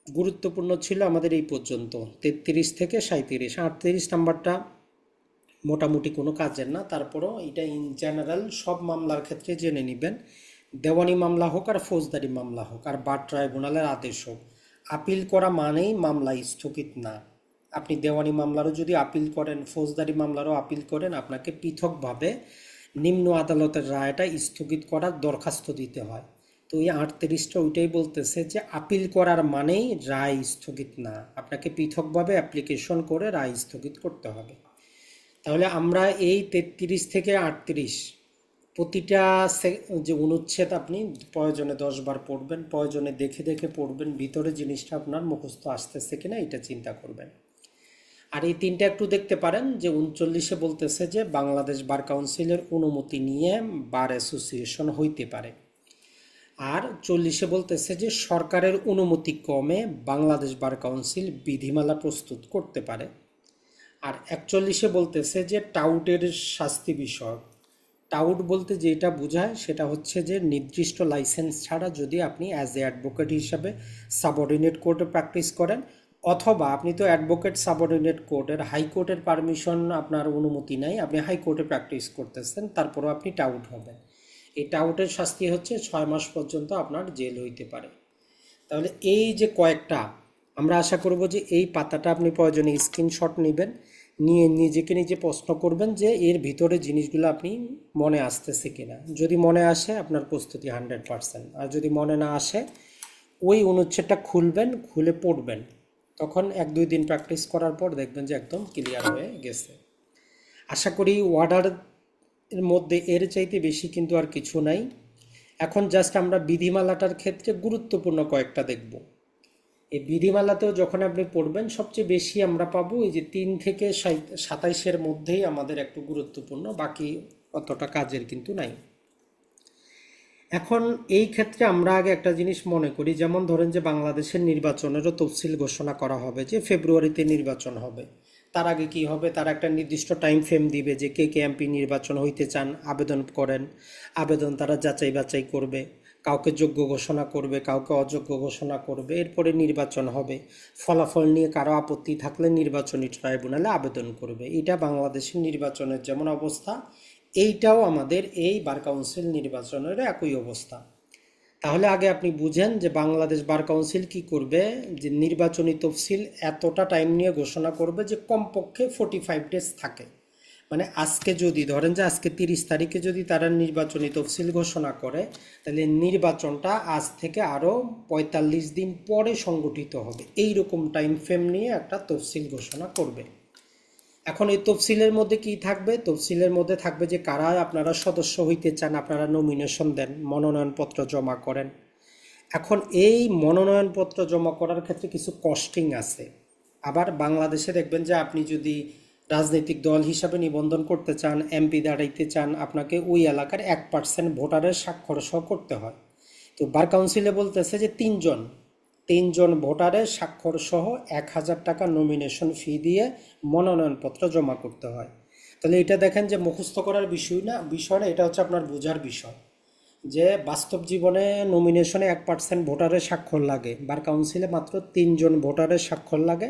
গুরুত্বপূর্ণ ছিল আমাদের এই পর্যন্ত 33 থেকে 37। 38 নাম্বারটা মোটামুটি কোনো কাজের না, তারপরও এটা ইন জেনারেল সব মামলার ক্ষেত্রে জেনে নেবেন। দেওয়ানি মামলা হোক আর ফৌজদারি মামলা হোক আর বার ট্রাইব্যুনালের আদেশ হোক, আপিল করা মানেই মামলা স্থগিত না। আপনি দেওয়ানি মামলারও যদি আপিল করেন, ফৌজদারি মামলারও আপিল করেন, আপনাকে পৃথকভাবে নিম্ন আদালতের রায়টা স্থগিত করার দরখাস্ত দিতে হয়। তো এই 38টা ওইটাই বলতেছে যে আপিল করার মানেই রায় স্থগিত না, আপনাকে পৃথকভাবে অ্যাপ্লিকেশন করে রায় স্থগিত করতে হবে। তাহলে আমরা এই 33 থেকে 38 প্রতিটা যে অনুচ্ছেদ আপনি প্রয়োজনে 10 বার পড়বেন, প্রয়োজনে দেখে দেখে পড়বেন, ভিতরে জিনিসটা আপনার মুখস্থ আসতেছে কিনা এটা চিন্তা করবেন। আর এই তিনটা একটু দেখতে পারেন যে 39-এ বলতেছে যে বাংলাদেশ বার কাউন্সিলের অনুমতি নিয়ে বার অ্যাসোসিয়েশন হইতে পারে। আর 40-এ বলতেছে যে সরকারের অনুমতি ক্রমে বাংলাদেশ বার কাউন্সিল বিধিমালা প্রস্তুত করতে পারে। আর 41-এ বলতেছে যে টাউটের শাস্তি বিষয়ক। টাউট বলতে যেটা বোঝায় সেটা হচ্ছে যে নির্দিষ্ট লাইসেন্স ছাড়া যদি আপনি অ্যাজ এ অ্যাডভোকেট হিসাবে সাবঅর্ডিনেট কোর্টে প্র্যাকটিস করেন, অথবা আপনি তো অ্যাডভোকেট সাবঅর্ডিনেট কোর্টের হাইকোর্টের পারমিশন আপনার অনুমতি নাই, আপনি হাইকোর্টে প্র্যাকটিস করতেছেন, তারপরও আপনি টাউট হবেন। এই টাউটের শাস্তি হচ্ছে 6 মাস পর্যন্ত আপনার জেল হইতে পারে। তাহলে এই যে কয়েকটা, আমরা আশা করব যে এই পাতাটা আপনি প্রয়োজনে স্ক্রিনশট নেবেন, নিয়ে নিজেকে নিজে প্রশ্ন করবেন যে এর ভিতরে জিনিসগুলো আপনি মনে আসতেছে কিনা। যদি মনে আসে আপনার প্রস্তুতি 100%, আর যদি মনে না আসে ওই অনুচ্ছেদটা খুলবেন, খুলে পড়বেন, তখন 1-2 দিন প্র্যাকটিস করার পর দেখবেন যে একদম ক্লিয়ার হয়ে গেছে। আশা করি ওয়ার্ডার এর মধ্যে এর চাইতে বেশি কিন্তু আর কিছু নাই। এখন জাস্ট আমরা বিধিমালাটার ক্ষেত্রে গুরুত্বপূর্ণ কয়েকটা দেখব। এই বিধিমালাতেও যখন আপনি পড়বেন সবচেয়ে বেশি আমরা পাবো এই যে 3 থেকে 27-এর মধ্যেই আমাদের একটু গুরুত্বপূর্ণ, বাকি অতটা কাজের কিন্তু নাই। এখন এই ক্ষেত্রে আমরা আগে একটা জিনিস মনে করি, যেমন ধরেন যে বাংলাদেশের নির্বাচনেরও তফসিল ঘোষণা করা হবে যে ফেব্রুয়ারিতে নির্বাচন হবে। তার আগে কি হবে, তার একটা নির্দিষ্ট টাইম ফ্রেম দিবে যে কে কে এমপি নির্বাচন হইতে চান আবেদন করেন। আবেদন তারা যাচাই বাছাই করবে, কাউকে যোগ্য ঘোষণা করবে, কাউকে অযোগ্য ঘোষণা করবে, এরপরে নির্বাচন হবে। ফলাফল নিয়ে কারো আপত্তি থাকলে নির্বাচনী ট্রাইব্যুনালে আবেদন করবে। এটা বাংলাদেশের নির্বাচনের যেমন অবস্থা, এইটাও আমাদের এই বার কাউন্সিল নির্বাচনের একই অবস্থা। তাহলে আগে আপনি বুঝেন যে বাংলাদেশ বার কাউন্সিল কি করবে, যে নির্বাচনী তফসিল এতটা টাইম নিয়ে ঘোষণা করবে যে কমপক্ষে 45 ডেজ থাকে। মানে আজকে যদি ধরেন যে আজকে 30 তারিখে যদি তারা নির্বাচনী তফসিল ঘোষণা করে, তাহলে নির্বাচনটা আজ থেকে আরও 45 দিন পরে সংগঠিত হবে। এই রকম টাইম ফ্রেম নিয়ে একটা তফসিল ঘোষণা করবে। এখন এই তফসিলের মধ্যে কি থাকবে, তফসিলের মধ্যে থাকবে যে কারা আপনারা সদস্য হইতে চান, আপনারা নমিনেশন দেন, মনোনয়নপত্র জমা করেন। এখন এই মনোনয়নপত্র জমা করার ক্ষেত্রে কিছু কস্টিং আছে। আবার বাংলাদেশে দেখবেন যে আপনি যদি রাজনৈতিক দল হিসাবে নিবন্ধন করতে চান, এমপি দাঁড়াইতে চান, আপনাকে ওই এলাকার 1% ভোটারের স্বাক্ষর সহ করতে হয়। তো বার কাউন্সিলে বলতেছে যে তিনজন ভোটারের স্বাক্ষর সহ 1,000 টাকা নমিনেশন ফি দিয়ে মনোনয়নপত্র জমা করতে হয়। তাহলে এটা দেখেন যে মুখস্থ করার বিষয় না, এটা হচ্ছে আপনার বোঝার বিষয়। যে বাস্তব জীবনে নমিনেশনে 1% ভোটারের স্বাক্ষর লাগে, বার কাউন্সিলে মাত্র 3জন ভোটারের স্বাক্ষর লাগে।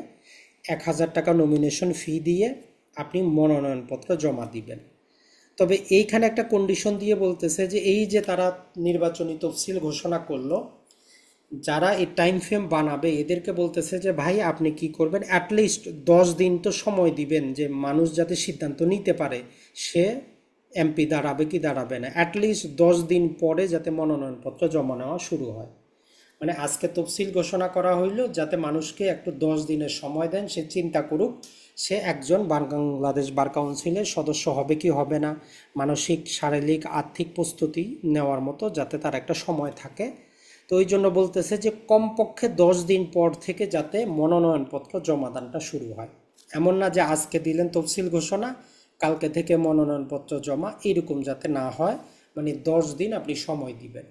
1,000 টাকা নমিনেশন ফি দিয়ে আপনি মনোনয়নপত্র জমা দিবেন। তবে এইখানে একটা কন্ডিশন দিয়ে বলতেছে যে এই যে তারা নির্বাচনী তফসিল ঘোষণা করলো, যারা এই টাইম ফ্রেম বানাবে এদেরকে বলতেছে যে ভাই আপনি কি করবেন, অ্যাটলিস্ট 10 দিন তো সময় দিবেন যে মানুষ যাতে সিদ্ধান্ত নিতে পারে সে এমপি দাঁড়াবে কি দাঁড়াবে না। অ্যাটলিস্ট 10 দিন পরে যাতে মনোনয়নপত্র জমা নেওয়া শুরু হয়। মানে আজকে তফসিল ঘোষণা করা হইলো যাতে মানুষকে একটু 10 দিনের সময় দেন, সে চিন্তা করুক সে একজন বাংলাদেশ বার কাউন্সিলের সদস্য হবে কি হবে না, মানসিক শারীরিক আর্থিক প্রস্তুতি নেওয়ার মতো যাতে তার একটা সময় থাকে। তো ওই জন্য বলতেছে যে কমপক্ষে 10 দিন পর থেকে যাতে মনোনয়নপত্র জমাদানটা শুরু হয়। এমন না যে আজকে দিলেন তফসিল ঘোষণা, কালকে থেকে মনোনয়নপত্র জমা, এরকম যাতে না হয়। মানে 10 দিন আপনি সময় দিবেন।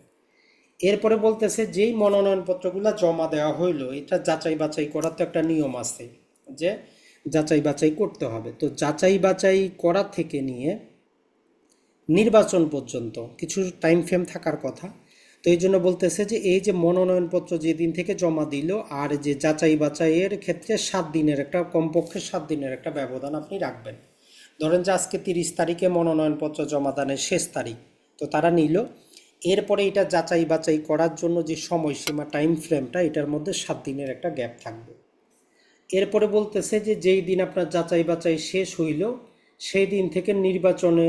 এরপরে বলতেছে যেই মনোনয়নপত্রগুলো জমা দেওয়া হইলো, এটা যাচাই বাছাই করার তো একটা নিয়ম আছে, যে যাচাই বাছাই করতে হবে। তো যাচাই বাছাই করা থেকে নিয়ে নির্বাচন পর্যন্ত কিছু টাইম ফ্রেম থাকার কথা। তো এই জন্য বলতেছে যে এই যে মনোনয়নপত্র যেদিন থেকে জমা দিল আর যে যাচাই বাছাইয়ের ক্ষেত্রে 7 দিনের একটা, কমপক্ষে 7 দিনের একটা ব্যবধান আপনি রাখবেন। ধরেন যে আজকে 30 তারিখে মনোনয়নপত্র জমাদানের শেষ তারিখ, তো তারা নিল। এরপরে এটা যাচাই বাছাই করার জন্য যে সময়সীমা টাইম ফ্রেমটা, এটার মধ্যে 7 দিনের একটা গ্যাপ থাকবে। এরপরে বলতেছে যে যেই দিন আপনার যাচাই বাছাই শেষ হইল সেই দিন থেকে নির্বাচনে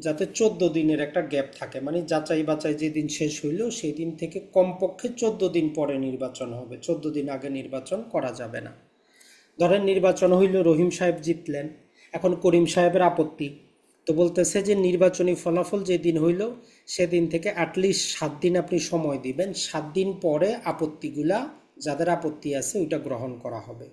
যাতে 14 দিনের একটা গ্যাপ থাকে। মানে যাচাই বাছাই যেদিন শেষ হইল সেই দিন থেকে কমপক্ষে 14 দিন পরে নির্বাচন হবে, 14 দিন আগে নির্বাচন করা যাবে না। ধরেন নির্বাচন হইল, রহিম সাহেব জিতলেন, এখন করিম সাহেবের আপত্তি। তো বলতেছে যে নির্বাচনী ফলাফল যেদিন হইল সেদিন থেকে অ্যাটলিস্ট 7 দিন আপনি সময় দিবেন, 7 দিন পরে আপত্তিগুলা, যাদের আপত্তি আছে ওইটা গ্রহণ করা হবে।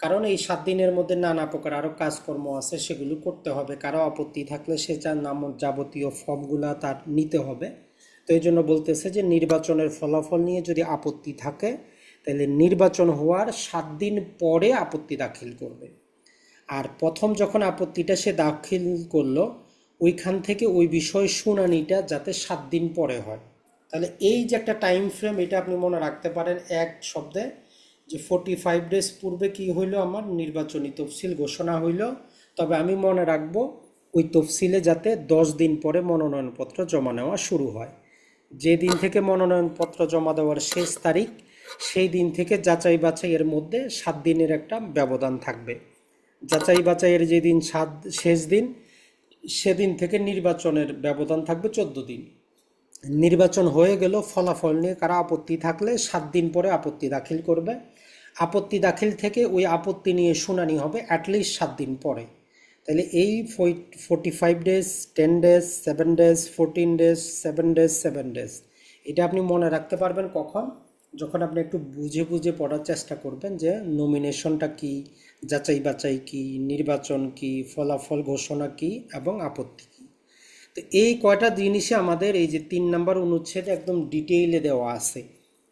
কারণ এই 7 দিনের মধ্যে নানা প্রকার আরও কাজকর্ম আছে, সেগুলো করতে হবে। কারো আপত্তি থাকলে সে যার নাম যাবতীয় ফর্মগুলা তার নিতে হবে। তো এই জন্য বলতেছে যে নির্বাচনের ফলাফল নিয়ে যদি আপত্তি থাকে তাহলে নির্বাচন হওয়ার 7 দিন পরে আপত্তি দাখিল করবে। আর প্রথম যখন আপত্তিটা সে দাখিল করলো ওইখান থেকে ওই বিষয় শুনানিটা যাতে 7 দিন পরে হয়। তাহলে এই যে একটা টাইম ফ্রেম, এটা আপনি মনে রাখতে পারেন এক শব্দে, যে 45 ডেজ পূর্বে কি হইলো, আমার নির্বাচনী তফসিল ঘোষণা হইলো। তবে আমি মনে রাখবো ওই তফসিলে যাতে 10 দিন পরে মনোনয়নপত্র জমা নেওয়া শুরু হয়। যে দিন থেকে মনোনয়নপত্র জমা দেওয়ার শেষ তারিখ সেই দিন থেকে যাচাই বাছাইয়ের মধ্যে 7 দিনের একটা ব্যবধান থাকবে। যাচাই বাছাইয়ের যেদিন শেষ দিন সেদিন থেকে নির্বাচনের ব্যবধান থাকবে 14 দিন। নির্বাচন হয়ে গেল, ফলাফল নিয়ে কারো আপত্তি থাকলে 7 দিন পরে আপত্তি দাখিল করবে। আপত্তি দাখিল থেকে ওই আপত্তি নিয়ে শুনানি হবে অ্যাটলিস্ট 7 দিন পরে। তাহলে এই 45 days, 10 days, 7 days, 14 days, 7 days, 7 days, এটা আপনি মনে রাখতে পারবেন কখন, যখন আপনি একটু বুঝে বুঝে পড়ার চেষ্টা করবেন যে নমিনেশনটা কি, যাচাই বাছাই কি, নির্বাচন কি, ফলাফল ঘোষণা কি এবং আপত্তি কি। তো এই কয়টা জিনিসে আমাদের এই যে 3 নম্বর অনুচ্ছেদে একদম ডিটেইলে দেওয়া আছে।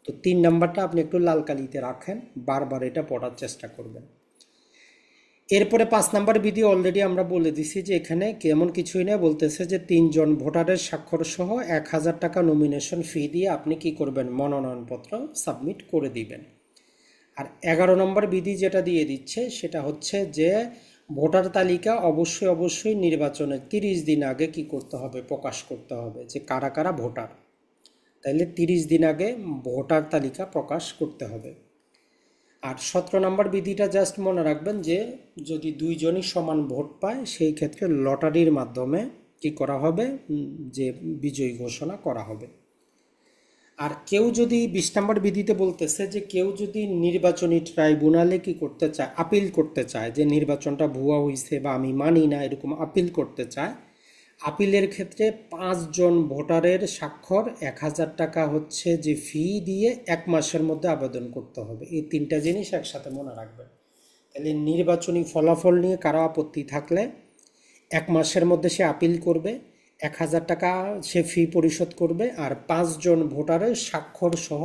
তো 3 নম্বরটা আপনি একটু লাল কালিতে রাখেন, বারবার এটা পড়ার চেষ্টা করবেন। এরপরে 5 নম্বর বিধি অলরেডি আমরা বলে দিছি যে এখানে কেমন কিছুই না, বলতেছে যে 3 জন ভোটারের স্বাক্ষর সহ 1,000 টাকা নমিনেশন ফি দিয়ে আপনি কি করবেন, মনোনয়নপত্র সাবমিট করে দিবেন। আর 11 নম্বর বিধি যেটা দিয়ে দিচ্ছে সেটা হচ্ছে যে ভোটার তালিকা অবশ্যই অবশ্যই নির্বাচনের 30 দিন আগে কি করতে হবে, প্রকাশ করতে হবে যে কারা কারা ভোটার। তাইলে 30 দিন আগে ভোটার তালিকা প্রকাশ করতে হবে। আর 17 নম্বর বিধিটা জাস্ট মনে রাখবেন যে যদি দুইজনই সমান ভোট পায় সেই ক্ষেত্রে লটারির মাধ্যমে কি করা হবে, যে বিজয়ী ঘোষণা করা হবে। আর কেউ যদি 20 নম্বর বিধিতে বলতেছে যে কেউ যদি নির্বাচনী ট্রাইব্যুনালে কি করতে চায়, আপিল করতে চায় যে নির্বাচনটা ভুয়া হয়েছে বা আমি মানি না, এরকম আপিল করতে চায়, আপিলের ক্ষেত্রে 5 জন ভোটারের স্বাক্ষর 1,000 টাকা হচ্ছে যে ফি দিয়ে 1 মাসের মধ্যে আবেদন করতে হবে। এই 3টা জিনিস একসাথে মনে রাখবেন। তাহলে নির্বাচনী ফলাফল নিয়ে কারো আপত্তি থাকলে 1 মাসের মধ্যে সে আপিল করবে, 1,000 টাকা সে ফি পরিশোধ করবে, আর 5 জন ভোটারের স্বাক্ষর সহ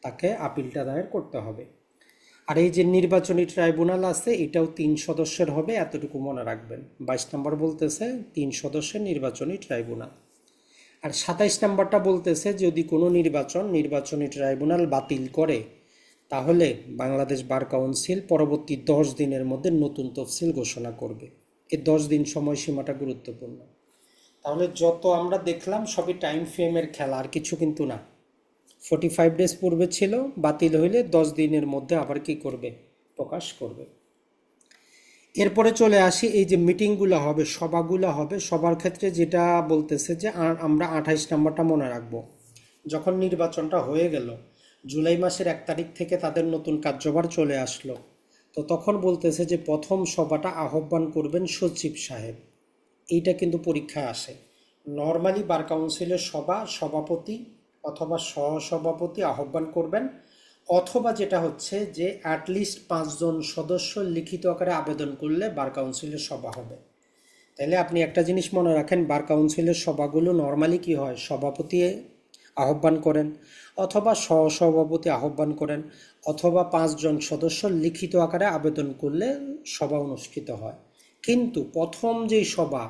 তাকে আপিলটা দায়ের করতে হবে। আর এই যে নির্বাচনী ট্রাইব্যুনাল আছে এটাও 3 সদস্যের হবে, এতটুকু মনে রাখবেন। 22 নম্বর বলতেছে 3 সদস্যের নির্বাচনী ট্রাইব্যুনাল। আর 27 নম্বরটা বলতেছে যদি কোনো নির্বাচনী ট্রাইব্যুনাল বাতিল করে তাহলে বাংলাদেশ বার কাউন্সিল পরবর্তী 10 দিনের মধ্যে নতুন তফসিল ঘোষণা করবে। এই 10 দিন সময়সীমাটা গুরুত্বপূর্ণ। তাহলে যত আমরা দেখলাম সবই টাইম ফ্রেমের খেলা, আর কিছু কিন্তু না। 45 ডেজ পূর্বে ছিল, বাতিল হইলে 10 দিনের মধ্যে আবার কি করবে, প্রকাশ করবে। এরপরে চলে আসি এই যে মিটিংগুলো হবে, সভাগুলো হবে, সবার ক্ষেত্রে যেটা বলতেছে যে আমরা 28 নম্বরটা মনে রাখবো। যখন নির্বাচনটা হয়ে গেল, জুলাই মাসের 1 তারিখ থেকে তাদের নতুন কার্যভার চলে আসলো, তো তখন বলতেছে যে প্রথম সভাটা আহ্বান করবেন সচিব সাহেব। এইটা কিন্তু পরীক্ষায় আসে। নর্মালি বার কাউন্সিলের সভাপতি অথবা সহসভাপতি আহ্বান করবেন, অথবা যেটা হচ্ছে যে অ্যাটলিস্ট 5 জন সদস্য লিখিত আকারে আবেদন করলে বার কাউন্সিলের সভা হবে। তাহলে আপনি একটা জিনিস মনে রাখেন, বার কাউন্সিলের সভাগুলো নর্মালি কি হয়, সভাপতি আহ্বান করেন, অথবা সহসভাপতি আহ্বান করেন, অথবা 5 জন সদস্য লিখিত আকারে আবেদন করলে সভা অনুষ্ঠিত হয়। কিন্তু প্রথম যেই সভা,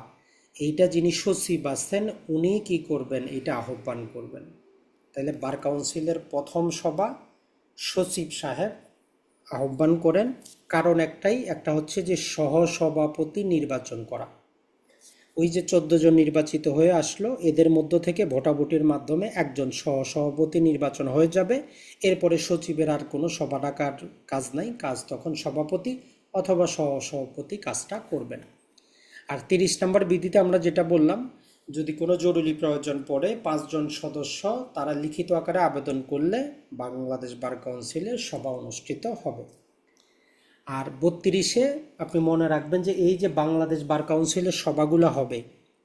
এইটা যিনি সচিব আছেন উনি কি করবেন, এটা আহ্বান করবেন। তাহলে বার কাউন্সিলের প্রথম সভা সচিব সাহেব আহ্বান করেন। কারণ একটা হচ্ছে যে সহসভাপতি নির্বাচন করা। ওই যে 14 জন নির্বাচিত হয়ে আসলো, এদের মধ্য থেকে ভোটাভুটির মাধ্যমে একজন সহসভাপতি নির্বাচন হয়ে যাবে। এরপরে সচিবের আর কোনো সভা ডাকার কাজ নাই, কাজ তখন সভাপতি অথবা সহসভাপতি কাজটা করবেন। আর 30 নম্বর বিধিতে আমরা যেটা বললাম, যদি কোনো জরুরি প্রয়োজন পড়ে 5 জন সদস্য তারা লিখিত আকারে আবেদন করলে বাংলাদেশ বার কাউন্সিলের সভা অনুষ্ঠিত হবে। আর 32-এ আপনি মনে রাখবেন যে এই যে বাংলাদেশ বার কাউন্সিলের সভাগুলো হবে,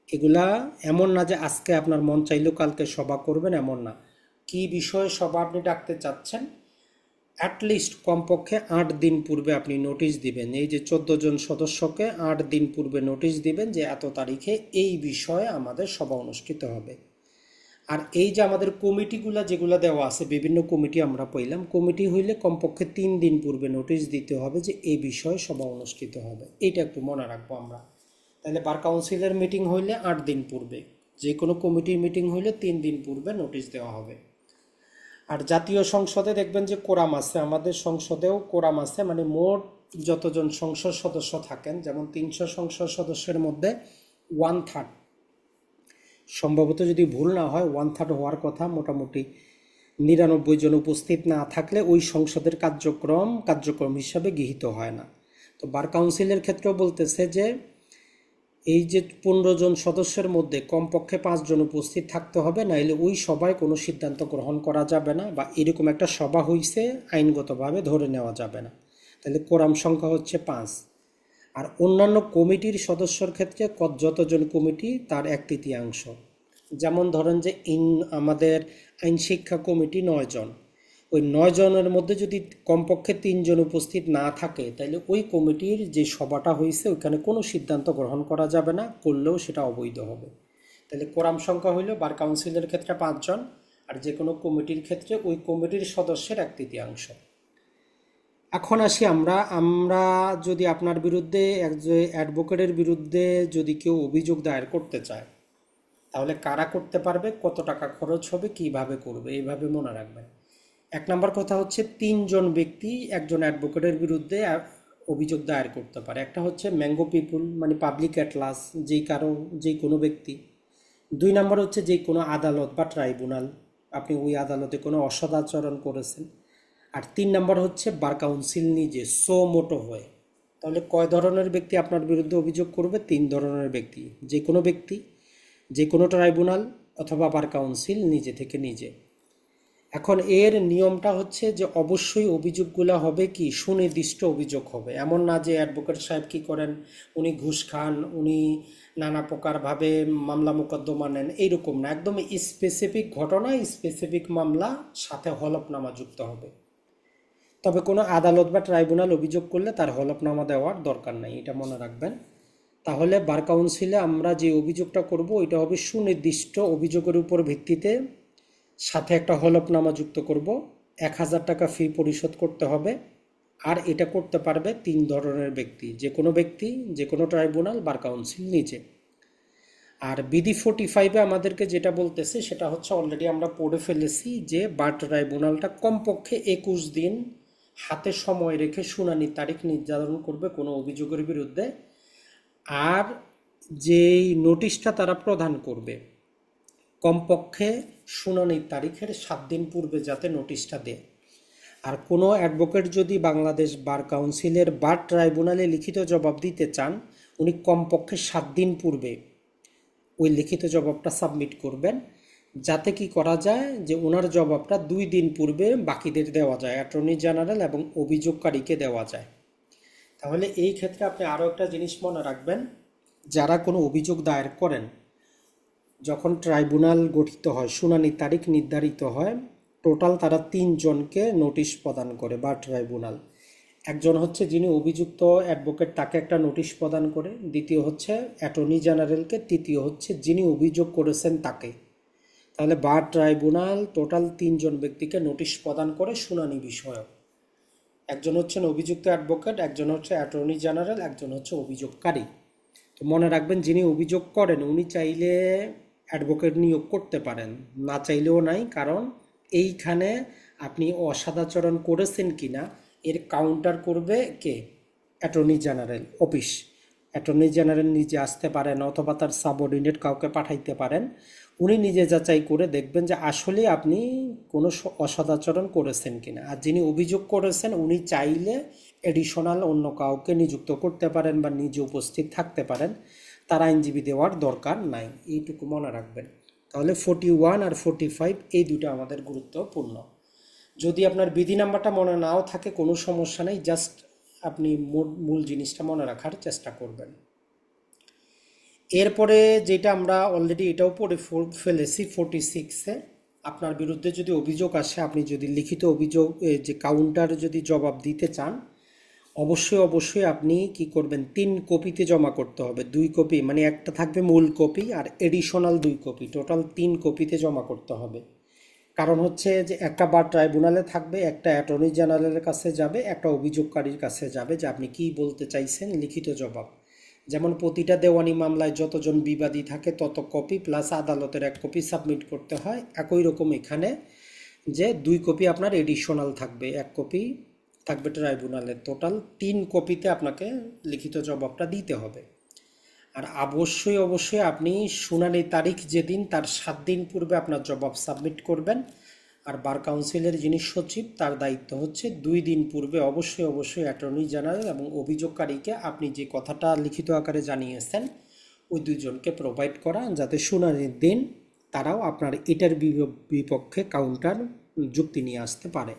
এগুলা এমন না যে আজকে আপনার মন চাইলো কালকে সভা করবেন, এমন না। কি বিষয়ে সভা আপনি ডাকতে চাচ্ছেন, অ্যাটলিস্ট কমপক্ষে 8 দিন পূর্বে আপনি নোটিশ দিবেন। এই যে 14 জন সদস্যকে 8 দিন পূর্বে নোটিশ দিবেন যে এত তারিখে এই বিষয়ে আমাদের সভা অনুষ্ঠিত হবে। আর এই যে আমাদের কমিটিগুলা যেগুলো দেওয়া আছে, বিভিন্ন কমিটি আমরা পাইলাম, কমিটি হইলে কমপক্ষে 3 দিন পূর্বে নোটিশ দিতে হবে যে এই বিষয়ে সভা অনুষ্ঠিত হবে। এইটা একটু মনে রাখবো আমরা। তাহলে বার কাউন্সিলের মিটিং হইলে 8 দিন পূর্বে, যে কোনো কমিটির মিটিং হইলে 3 দিন পূর্বে নোটিশ দেওয়া হবে। আর জাতীয় সংসদে দেখবেন যে কোরাম আছে, আমাদের সংসদেও কোরাম আছে, মানে মোট যতজন সংসদ সদস্য থাকেন, যেমন 300 সংসদ সদস্যের মধ্যে 1/3, সম্ভবত যদি ভুল না হয় 1/3 হওয়ার কথা, মোটামুটি 99 জন উপস্থিত না থাকলে ওই সংসদের কার্যক্রম হিসাবে গৃহীত হয় না। তো বার কাউন্সিলের ক্ষেত্রেও বলতেছে যে এই যে 15 জন সদস্যের মধ্যে কমপক্ষে 5 জন উপস্থিত থাকতে হবে, নাইলে ওই সভায় কোনো সিদ্ধান্ত গ্রহণ করা যাবে না, বা এরকম একটা সভা হইছে আইনগতভাবে ধরে নেওয়া যাবে না। তাহলে কোরাম সংখ্যা হচ্ছে 5। আর অন্যান্য কমিটির সদস্যর ক্ষেত্রে যতজন কমিটি তার 1/3। যেমন ধরেন যে আমাদের আইন শিক্ষা কমিটি 9 জন, ওই 9 জনের মধ্যে যদি কমপক্ষে 3 জন উপস্থিত না থাকে, তাহলে ওই কমিটির যে সভাটা হয়েছে ওইখানে কোনো সিদ্ধান্ত গ্রহণ করা যাবে না, করলেও সেটা অবৈধ হবে। তাহলে কোরাম সংখ্যা হইল বার কাউন্সিলের ক্ষেত্রে 5 জন, আর যে কোনো কমিটির ক্ষেত্রে ওই কমিটির সদস্যের 1/3। এখন আসি আমরা আমরা যদি আপনার বিরুদ্ধে অ্যাডভোকেটের বিরুদ্ধে যদি কেউ অভিযোগ দায়ের করতে চায়, তাহলে কারা করতে পারবে, কত টাকা খরচ হবে, কিভাবে করবে, এইভাবে মনে রাখবেন। 1 নম্বর কথা হচ্ছে 3 জন ব্যক্তি একজন অ্যাডভোকেটের বিরুদ্ধে অভিযোগ দায়ের করতে পারে। একটা হচ্ছে ম্যাঙ্গো পিপুল, মানে পাবলিক অ্যাট লার্জ, যেই কোনো ব্যক্তি। 2 নম্বর হচ্ছে যে কোনো আদালত বা ট্রাইব্যুনাল, আপনি ওই আদালতে কোনো অসদাচরণ করেছেন। আর 3 নম্বর হচ্ছে বার কাউন্সিল নিজে সো মোটো হয়ে। তাহলে কয় ধরনের ব্যক্তি আপনার বিরুদ্ধে অভিযোগ করবে? 3 ধরনের ব্যক্তি, যে কোনো ব্যক্তি, যে কোনো ট্রাইব্যুনাল, অথবা বার কাউন্সিল নিজে থেকে নিজে। এখন এর নিয়মটা হচ্ছে যে অবশ্যই অভিযোগগুলো হবে কি সুনির্দিষ্ট অভিযোগ হবে। এমন না যে অ্যাডভোকেট সাহেব কি করেন, উনি ঘুষ খান, উনি নানা প্রকারভাবে মামলা মোকদ্দমা নেন, এইরকম না। একদম স্পেসিফিক ঘটনা, স্পেসিফিক মামলা, সাথে হলফনামা যুক্ত হবে। তবে কোনো আদালত বা ট্রাইব্যুনাল অভিযোগ করলে তার হলফনামা দেওয়ার দরকার নাই, এটা মনে রাখবেন। তাহলে বার কাউন্সিলে আমরা যে অভিযোগটা করব এটা হবে সুনির্দিষ্ট অভিযোগের উপর ভিত্তিতে, সাথে একটা হলফনামা যুক্ত করব, 1,000 টাকা ফি পরিশোধ করতে হবে। আর এটা করতে পারবে 3 ধরনের ব্যক্তি, যে কোনো ব্যক্তি, যে কোনো ট্রাইব্যুনাল, বার কাউন্সিল নিজে। আর বিধি 45-এ আমাদেরকে যেটা বলতেছে সেটা হচ্ছে অলরেডি আমরা পড়ে ফেলেছি, যে বার ট্রাইব্যুনালটা কমপক্ষে 21 দিন হাতে সময় রেখে শুনানির তারিখ নির্ধারণ করবে কোনো অভিযোগের বিরুদ্ধে। আর যেই নোটিশটা তারা প্রদান করবে, কমপক্ষে শুনানির তারিখের 7 দিন পূর্বে যাতে নোটিশটা দেয়। আর কোনো অ্যাডভোকেট যদি বাংলাদেশ বার কাউন্সিলের বার ট্রাইব্যুনালে লিখিত জবাব দিতে চান, উনি কমপক্ষে 7 দিন পূর্বে ওই লিখিত জবাবটা সাবমিট করবেন, যাতে কি করা যায় যে ওনার জবাবটা 2 দিন পূর্বে বাকিদের দেওয়া যায়, অ্যাটর্নি জেনারেল এবং অভিযোগকারীকে দেওয়া যায়। তাহলে এই ক্ষেত্রে আপনি আরও একটা জিনিস মনে রাখবেন, যারা কোনো অভিযোগ দায়ের করেন, যখন ট্রাইব্যুনাল গঠিত হয়, শুনানির তারিখ নির্ধারিত হয়, টোটাল তারা 3 জনকে নোটিশ প্রদান করে বা ট্রাইব্যুনাল। একজন হচ্ছে যিনি অভিযুক্ত অ্যাডভোকেট, তাকে একটা নোটিশ প্রদান করে। দ্বিতীয় হচ্ছে অ্যাটর্নি জেনারেলকে। তৃতীয় হচ্ছে যিনি অভিযোগ করেছেন তাকে। তাহলে বার ট্রাইব্যুনাল টোটাল 3 জন ব্যক্তিকে নোটিশ প্রদান করে শুনানি বিষয়ক। একজন হচ্ছেন অভিযুক্ত অ্যাডভোকেট, একজন হচ্ছে অ্যাটর্নি জেনারেল, একজন হচ্ছে অভিযোগকারী। তো মনে রাখবেন, যিনি অভিযোগ করেন উনি চাইলে অ্যাডভোকেট নিয়োগ করতে পারেন, না চাইলেও নাই। কারণ এইখানে আপনি অসদাচরণ করেছেন কিনা এর কাউন্টার করবে কে? Attorney general office. Attorney general নিজে আসতে পারেন, অথবা তার সাবঅর্ডিনেট কাউকে পাঠাইতে পারেন। উনি নিজে যাচাই করে দেখবেন যে আসলে আপনি কোনো অসদাচরণ করেছেন কিনা। আর যিনি অভিযোগ করেছেন উনি চাইলে এডিশনাল অন্য কাউকে নিযুক্ত করতে পারেন বা নিজে উপস্থিত থাকতে পারেন, তার আইনজীবী দেওয়ার দরকার নাই, এইটুকু মনে রাখবেন। তাহলে 41 আর 45 এই দুটো আমাদের গুরুত্বপূর্ণ। যদি আপনার বিধি নাম্বারটা মনে নাও থাকে কোনো সমস্যা নেই, জাস্ট আপনি মূল জিনিসটা মনে রাখার চেষ্টা করবেন। এরপরে যেটা আমরা অলরেডি এটাও পড়ে ফেলেছি 46-এ, আপনার বিরুদ্ধে যদি অভিযোগ আসে, আপনি যদি লিখিত অভিযোগ যে কাউন্টার যদি জবাব দিতে চান, অবশ্যই আপনি কি করবেন, 3 কপিতে জমা করতে হবে। 2 কপি, মানে একটা থাকবে মূল কপি আর এডিশনাল 2 কপি, টোটাল 3 কপিতে জমা করতে হবে। কারণ হচ্ছে যে একটা বার ট্রাইব্যুনালে থাকবে, একটা অ্যাটর্নি জেনারেলের কাছে যাবে, একটা অভিযোগকারীর কাছে যাবে, যে আপনি কি বলতে চাইছেন, লিখিত জবাব। যেমন প্রতিটা দেওয়ানি মামলায় যতজন বিবাদী থাকে তত কপি প্লাস আদালতের 1 কপি সাবমিট করতে হয়, একই রকম এখানে যে 2 কপি আপনার এডিশনাল থাকবে, 1 কপি থাকবে ট্রাইব্যুনালের। টোটাল 3 কপিতে আপনাকে লিখিত জবাবটা দিতে হবে। আর অবশ্যই আপনি শুনানির তারিখ যেদিন তার 7 দিন পূর্বে আপনার জবাব সাবমিট করবেন। আর বার কাউন্সিলের যিনি সচিব, তার দায়িত্ব হচ্ছে 2 দিন পূর্বে অবশ্যই অ্যাটর্নি জেনারেল এবং অভিযোগকারীকে আপনি যে কথাটা লিখিত আকারে জানিয়েছেন ওই 2 জনকে প্রোভাইড করা, যাতে শুনানির দিন তারাও আপনার এটার বিপক্ষে কাউন্টার যুক্তি নিয়ে আসতে পারে।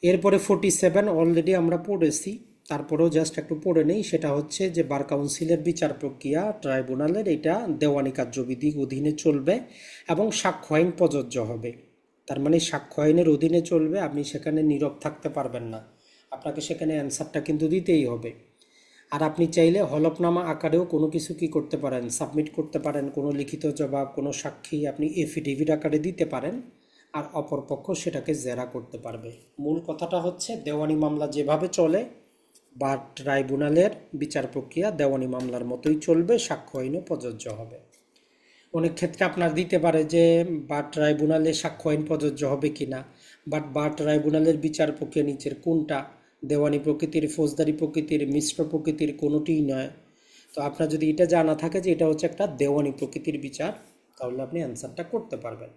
এরপরে 47 অলরেডি আমরা পড়েছি, তারপরেও জাস্ট একটু পড়ে নেই। সেটা হচ্ছে যে বার কাউন্সিলের বিচার প্রক্রিয়া ট্রাইব্যুনালের এটা দেওয়ানি কার্যবিধি অধীনে চলবে এবং সাক্ষ্য আইন প্রযোজ্য হবে। তার মানে সাক্ষ্য আইনের অধীনে চলবে, আপনি সেখানে নীরব থাকতে পারবেন না, আপনাকে সেখানে অ্যান্সারটা কিন্তু দিতেই হবে। আর আপনি চাইলে হলফনামা আকারেও কোনো কিছু কি করতে পারেন, সাবমিট করতে পারেন, কোনো লিখিত জবাব, কোনো সাক্ষী আপনি এফিডেভিট আকারে দিতে পারেন, আর অপরপক্ষ সেটাকে জেরা করতে পারবে। মূল কথাটা হচ্ছে দেওয়ানি মামলা যেভাবে চলে বা ট্রাইব্যুনালের বিচার প্রক্রিয়া দেওয়ানি মামলার মতোই চলবে, সাক্ষ্য আইনও প্রযোজ্য হবে। অনেক ক্ষেত্রে আপনার দিতে পারে যে বা ট্রাইব্যুনালে সাক্ষ্য আইন প্রযোজ্য হবে কিনা, বাট বা ট্রাইব্যুনালের বিচার প্রক্রিয়া নিচের কোনটা, দেওয়ানি প্রকৃতির, ফৌজদারি প্রকৃতির, মিশ্র প্রকৃতির, কোনোটিই নয়। তো আপনার যদি এটা জানা থাকে যে এটা হচ্ছে একটা দেওয়ানি প্রকৃতির বিচার, তাহলে আপনি অ্যান্সারটা করতে পারবেন।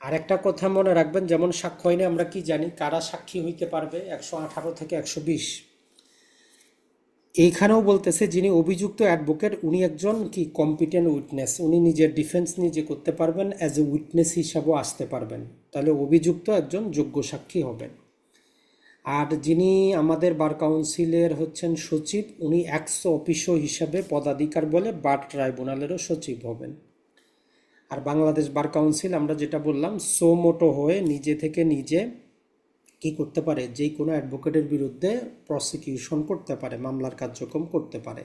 আর একটা কথা মনে রাখবেন, যেমন সাক্ষ্য আইনে আমরা কি জানি কারা সাক্ষী হইতে পারবে, 118 থেকে 120। এইখানেও বলতেছে যিনি অভিযুক্ত অ্যাডভোকেট উনি একজন কি কম্পিটেন্ট উইটনেস, উনি নিজের ডিফেন্স নিজে করতে পারবেন, অ্যাজ এ উইটনেস হিসাবেও আসতে পারবেন, তাহলে অভিযুক্ত একজন যোগ্য সাক্ষী হবেন। আর যিনি আমাদের বার কাউন্সিলের হচ্ছেন সচিব, উনি এক্স অফিসিও হিসাবে পদাধিকার বলে বার ট্রাইব্যুনালেরও সচিব হবেন। আর বাংলাদেশ বার কাউন্সিল আমরা যেটা বললাম সো মোটো হয়ে নিজে থেকে নিজে কি করতে পারে, যে কোনো অ্যাডভোকেটের বিরুদ্ধে প্রসিকিউশন করতে পারে, মামলার কার্যক্রম করতে পারে।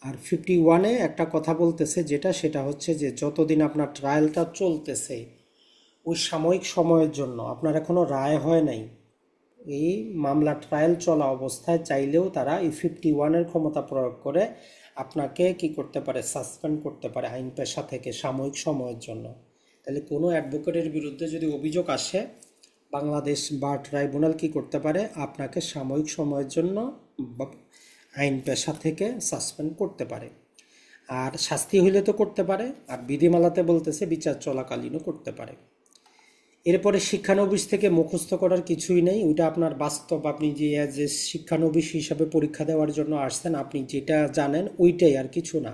আর 51-এ একটা কথা বলতেছে যেটা, সেটা হচ্ছে যে যতদিন আপনার ট্রায়ালটা চলতেছে ওই সাময়িক সময়ের জন্য, আপনার এখনো রায় হয় নাই, এই মামলা ট্রায়াল চলা অবস্থায় চাইলেও তারা এই 51-এর ক্ষমতা প্রয়োগ করে আপনাকে কি করতে পারে, সাসপেন্ড করতে পারে আইন পেশা থেকে সাময়িক সময়ের জন্য। তাহলে কোনো অ্যাডভোকেটের বিরুদ্ধে যদি অভিযোগ আসে, বাংলাদেশ বার ট্রাইব্যুনাল কি করতে পারে, আপনাকে সাময়িক সময়ের জন্য আইন পেশা থেকে সাসপেন্ড করতে পারে। আর শাস্তি হইলে তো করতে পারে, আর বিধিমালাতে বলতেছে বিচার চলাকালীনও করতে পারে। এরপরে শিক্ষানবিশ থেকে মুখস্থ করার কিছুই নেই, ওইটা আপনার বাস্তব, আপনি যে অ্যাজ এ শিক্ষানবিশ হিসাবে পরীক্ষা দেওয়ার জন্য আসছেন, আপনি যেটা জানেন ওইটাই, আর কিছু না।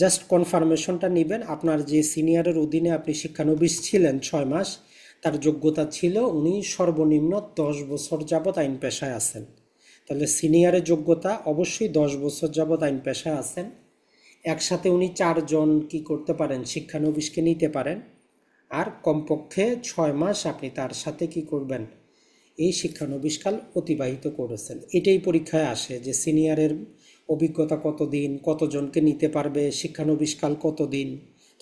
জাস্ট কনফার্মেশনটা নেবেন, আপনার যে সিনিয়রের অধীনে আপনি শিক্ষানবিশ ছিলেন 6 মাস, তার যোগ্যতা ছিল উনি সর্বনিম্ন 10 বছর যাবৎ আইন পেশায় আছেন। তাহলে সিনিয়রের যোগ্যতা অবশ্যই 10 বছর যাবৎ আইন পেশায় আছেন। একসাথে উনি 4 জন কি করতে পারেন, শিক্ষানবিশকে নিতে পারেন। আর কমপক্ষে 6 মাস আপনি তার সাথে কি করবেন, এই শিক্ষানবিশকাল অতিবাহিত করেছেন। এটাই পরীক্ষায় আসে যে সিনিয়রের অভিজ্ঞতা কতদিন, কতজনকে নিতে পারবে, শিক্ষানবিশকাল কতদিন।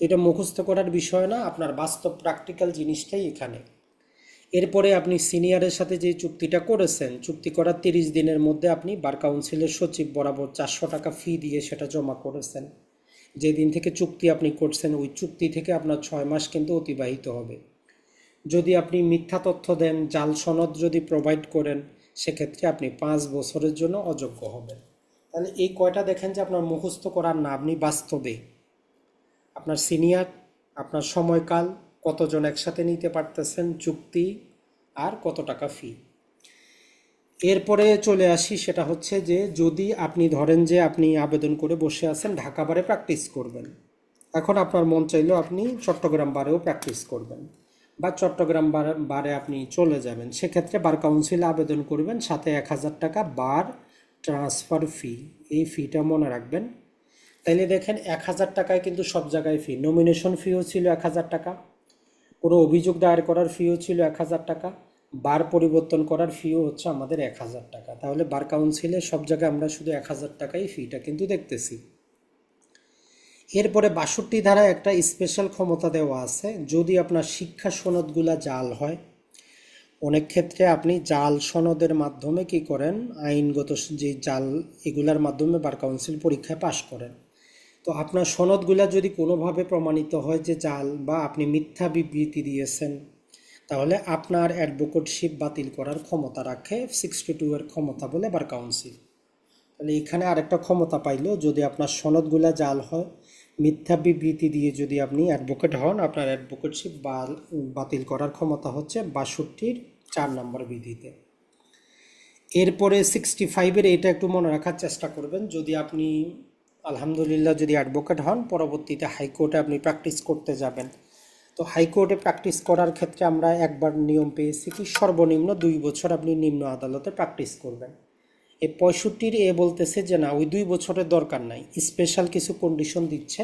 তো এটা মুখস্থ করার বিষয় না, আপনার বাস্তব প্র্যাকটিক্যাল জিনিসটাই এখানে। এরপরে আপনি সিনিয়রের সাথে যে চুক্তিটা করেছেন, চুক্তি করার 30 দিনের মধ্যে আপনি বার কাউন্সিলের সচিব বরাবর 400 টাকা ফি দিয়ে সেটা জমা করেছেন। যেদিন থেকে চুক্তি আপনি করছেন ওই চুক্তি থেকে আপনার 6 মাস কিন্তু অতিবাহিত হবে। যদি আপনি মিথ্যা তথ্য দেন, জাল সনদ যদি প্রোভাইড করেন, সেক্ষেত্রে আপনি 5 বছরের জন্য অযোগ্য হবেন। তাহলে এই কয়টা দেখেন যে আপনার মুখস্থ করার না, আপনি বাস্তবে আপনার সিনিয়র, আপনার সময়কাল, কতজন একসাথে নিতে পারতেছেন চুক্তি, আর কত টাকা ফি। এরপরে চলে আসি, সেটা হচ্ছে যে যদি আপনি ধরেন যে আপনি আবেদন করে বসে আছেন ঢাকা বারে প্র্যাকটিস করবেন, এখন আপনার মন চাইলেও আপনি চট্টগ্রাম বারেও প্র্যাকটিস করবেন, বা চট্টগ্রাম বারে আপনি চলে যাবেন, সেক্ষেত্রে বার কাউন্সিলে আবেদন করবেন, সাথে 1000 টাকা বার ট্রান্সফার ফি, এই ফিটা মনে রাখবেন। তাইলে দেখেন 1000 টাকায় কিন্তু সব জায়গায় ফি, নমিনেশন ফিও ছিল 1000 টাকা, কোনো অভিযোগ দায়ের করার ফিও ছিল 1000 টাকা, বার পরিবর্তন করার ফিও হচ্ছে আমাদের 1000 টাকা। তাহলে বার কাউন্সিলে সব জায়গায় আমরা শুধু 1000 টাকাই ফিটা কিন্তু দেখতেছি। এরপরে 62 ধারায় একটা স্পেশাল ক্ষমতা দেওয়া আছে, যদি আপনার শিক্ষা সনদগুলা জাল হয়, অনেক ক্ষেত্রে আপনি জাল সনদের মাধ্যমে কি করেন, আইনগত যে জাল এগুলার মাধ্যমে বার কাউন্সিল পরীক্ষায় পাশ করেন। তো আপনার সনদগুলা যদি কোনোভাবে প্রমাণিত হয় যে জাল, বা আপনি মিথ্যা বিবৃতি দিয়েছেন, তাহলে আপনার অ্যাডভোকেটশিপ বাতিল করার ক্ষমতা রাখে 62-এর ক্ষমতা বলে বার কাউন্সিল। তাহলে এখানে আরেকটা ক্ষমতা পাইলো, যদি আপনার সনদগুলা জাল হয়, মিথ্যা বিবৃতি দিয়ে যদি আপনি অ্যাডভোকেট হন, আপনার অ্যাডভোকেটশিপ বাতিল করার ক্ষমতা হচ্ছে 62-র 4 নম্বর বিধিতে। এরপরে 65-এর এটা একটু মনে রাখার চেষ্টা করবেন, যদি আপনি আলহামদুলিল্লাহ যদি অ্যাডভোকেট হন, পরবর্তীতে হাইকোর্টে আপনি প্র্যাকটিস করতে যাবেন, তো হাইকোর্টে প্র্যাকটিস করার ক্ষেত্রে আমরা একবার নিয়ম পেয়েছি কি সর্বনিম্ন 2 বছর আপনি নিম্ন আদালতে প্র্যাকটিস করবেন। এই 65-এ বলতেছে যে না, ওই 2 বছরের দরকার নাই, স্পেশাল কিছু কন্ডিশন দিচ্ছে।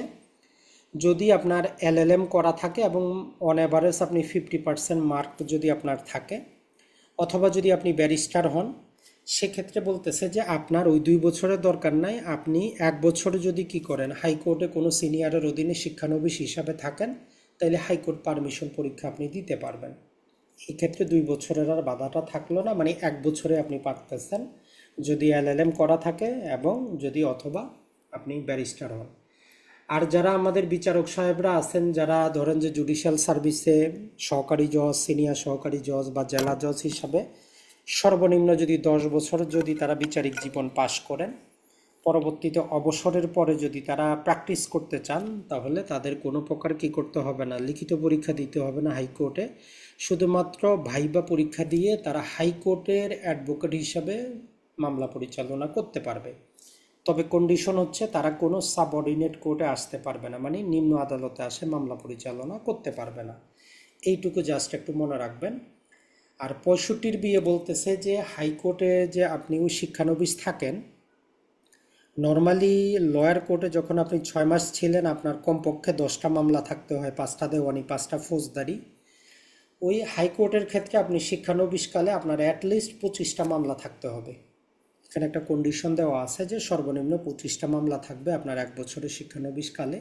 যদি আপনার এলএলএম করা থাকে এবং অন অ্যাভারেজ আপনি 50% মার্ক যদি আপনার থাকে, অথবা যদি আপনি ব্যারিস্টার হন, সেক্ষেত্রে বলতেছে যে আপনার ওই 2 বছরের দরকার নাই। আপনি 1 বছরে যদি কি করেন, হাইকোর্টে কোনো সিনিয়রের অধীনে শিক্ষানবিশ হিসাবে থাকেন, তাহলে হাইকোর্ট পারমিশন পরীক্ষা আপনি দিতে পারবেন। এই ক্ষেত্রে 2 বছরের আর বাধাটা থাকলো না, মানে 1 বছরে আপনি পারতেছেন যদি এলএলএম করা থাকে এবং যদি অথবা আপনি ব্যারিস্টার হন। আর যারা আমাদের বিচারক সাহেবরা আছেন, যারা ধরেন যে জুডিশিয়াল সার্ভিসে সহকারী জজ, সিনিয়র সহকারী জজ বা জেলা জজ হিসাবে সর্বনিম্ন যদি 10 বছর যদি তারা বিচারিক জীবন পাশ করেন, পরবর্তীতে অবসরের পরে যদি তারা প্র্যাকটিস করতে চান, তাহলে তাদের কোনো প্রকার কি করতে হবে না, লিখিত পরীক্ষা দিতে হবে না হাইকোর্টে। শুধুমাত্র ভাইবা পরীক্ষা দিয়ে তারা হাইকোর্টের অ্যাডভোকেট হিসাবে মামলা পরিচালনা করতে পারবে। তবে কন্ডিশন হচ্ছে তারা কোনো সাবঅর্ডিনেট কোর্টে আসতে পারবে না, মানে নিম্ন আদালতে আসে মামলা পরিচালনা করতে পারবে না। এইটুকু জাস্ট একটু মনে রাখবেন। আর 65 বিয়ে বলতেছে যে হাইকোর্টে যে আপনি ওই শিক্ষানবিশ থাকেন, নর্মালি লয়ার কোর্টে যখন আপনি 6 মাস ছিলেন, আপনার কমপক্ষে 10টা মামলা থাকতে হয়, 5টা দেওয়ানি, 5টা ফৌজদারি। ওই হাইকোর্টের ক্ষেত্রে আপনি শিক্ষানবিশকালে আপনার অ্যাটলিস্ট 25টা মামলা থাকতে হবে। এখানে একটা কন্ডিশন দেওয়া আছে যে সর্বনিম্ন 25টা মামলা থাকবে আপনার 1 বছরের শিক্ষানবিশকালে।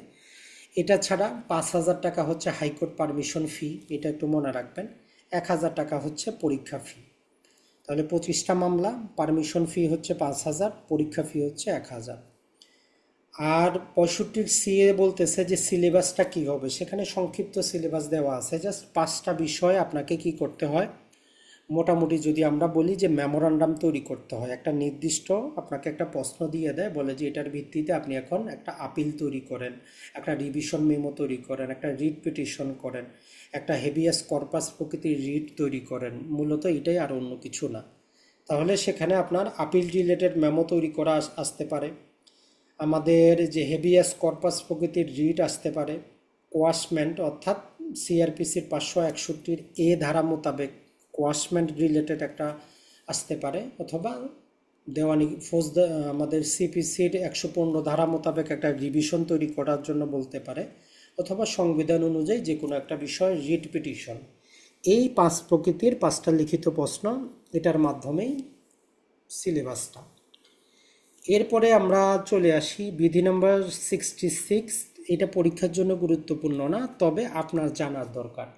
এটা ছাড়া 5,000 টাকা হচ্ছে হাইকোর্ট পারমিশন ফি, এটা একটু মনে রাখবেন। 1,000 টাকা হচ্ছে পরীক্ষা ফি। তাহলে 25টা মামলা, পারমিশন ফি হচ্ছে 5,000, পরীক্ষা ফি হচ্ছে 1,000। আর 65 সিএ বলতেছে যে সিলেবাসটা কী হবে, সেখানে সংক্ষিপ্ত সিলেবাস দেওয়া আছে। জাস্ট 5টা বিষয় আপনাকে কি করতে হয়, মোটামুটি যদি আমরা বলি যে মেমোরান্ডাম তৈরি করতে হয়। একটা নির্দিষ্ট আপনাকে একটা প্রশ্ন দিয়ে দেয়, বলে যে এটার ভিত্তিতে আপনি এখন একটা আপিল তৈরি করেন, একটা রিভিশন মেমো তৈরি করেন, একটা রিট পিটিশন করেন, একটা হেভিয়াস কর্পাস প্রকৃতির রিট তৈরি করেন। মূলত এটাই, আর অন্য কিছু না। তাহলে সেখানে আপনার আপিল রিলেটেড মেমো তৈরি করা আসতে পারে, আমাদের যে হেভিয়াস কর্পাস প্রকৃতির রিট আসতে পারে, কোয়াশমেন্ট অর্থাৎ সিআরপিসির 561 এ ধারা মোতাবেক কোয়াশমেন্ট রিলেটেড একটা আসতে পারে, অথবা দেওয়ানি ফৌজ আমাদের সিপিসির 115 ধারা মোতাবেক একটা রিভিশন তৈরি করার জন্য বলতে পারে, অথবা সংবিধান অনুযায়ী যে কোনো একটা বিষয় রিট পিটিশন। এই 5 প্রকৃতির 5টা লিখিত প্রশ্ন, এটার মাধ্যমেই সিলেবাসটা। এরপরে আমরা চলে আসি বিধি নাম্বার 66। এটা পরীক্ষার জন্য গুরুত্বপূর্ণ না, তবে আপনার জানার দরকার।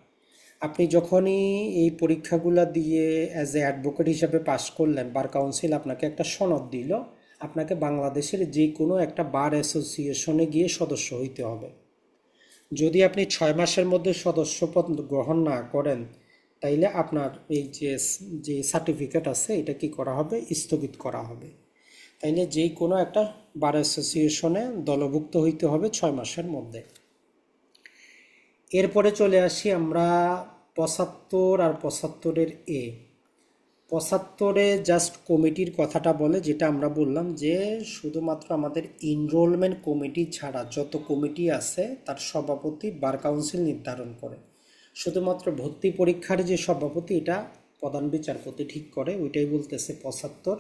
আপনি যখনই এই পরীক্ষাগুলো দিয়ে অ্যাজ এ অ্যাডভোকেট হিসাবে পাশ করলেন, বার কাউন্সিল আপনাকে একটা সনদ দিল, আপনাকে বাংলাদেশের যে কোনো একটা বার অ্যাসোসিয়েশনে গিয়ে সদস্য হইতে হবে। যদি আপনি 6 মাসের মধ্যে সদস্যপদ গ্রহণ না করেন, তাইলে আপনার এই যে যে সার্টিফিকেট আছে এটা কি করা হবে, স্থগিত করা হবে। তাইলে যেই কোনো একটা বার অ্যাসোসিয়েশনে দলভুক্ত হইতে হবে 6 মাসের মধ্যে। এরপরে চলে আসি আমরা 75 আর 75-এর এ। 75-এ জাস্ট কমিটির কথাটা বলে, যেটা আমরা বললাম যে শুধুমাত্র আমাদের এনরোলমেন্ট কমিটি ছাড়া যত কমিটি আছে তার সভাপতি বার কাউন্সিল নির্ধারণ করে। শুধুমাত্র ভর্তি পরীক্ষার যে সভাপতি, এটা প্রধান বিচারপতি ঠিক করে, ওইটাই বলতেছে 75।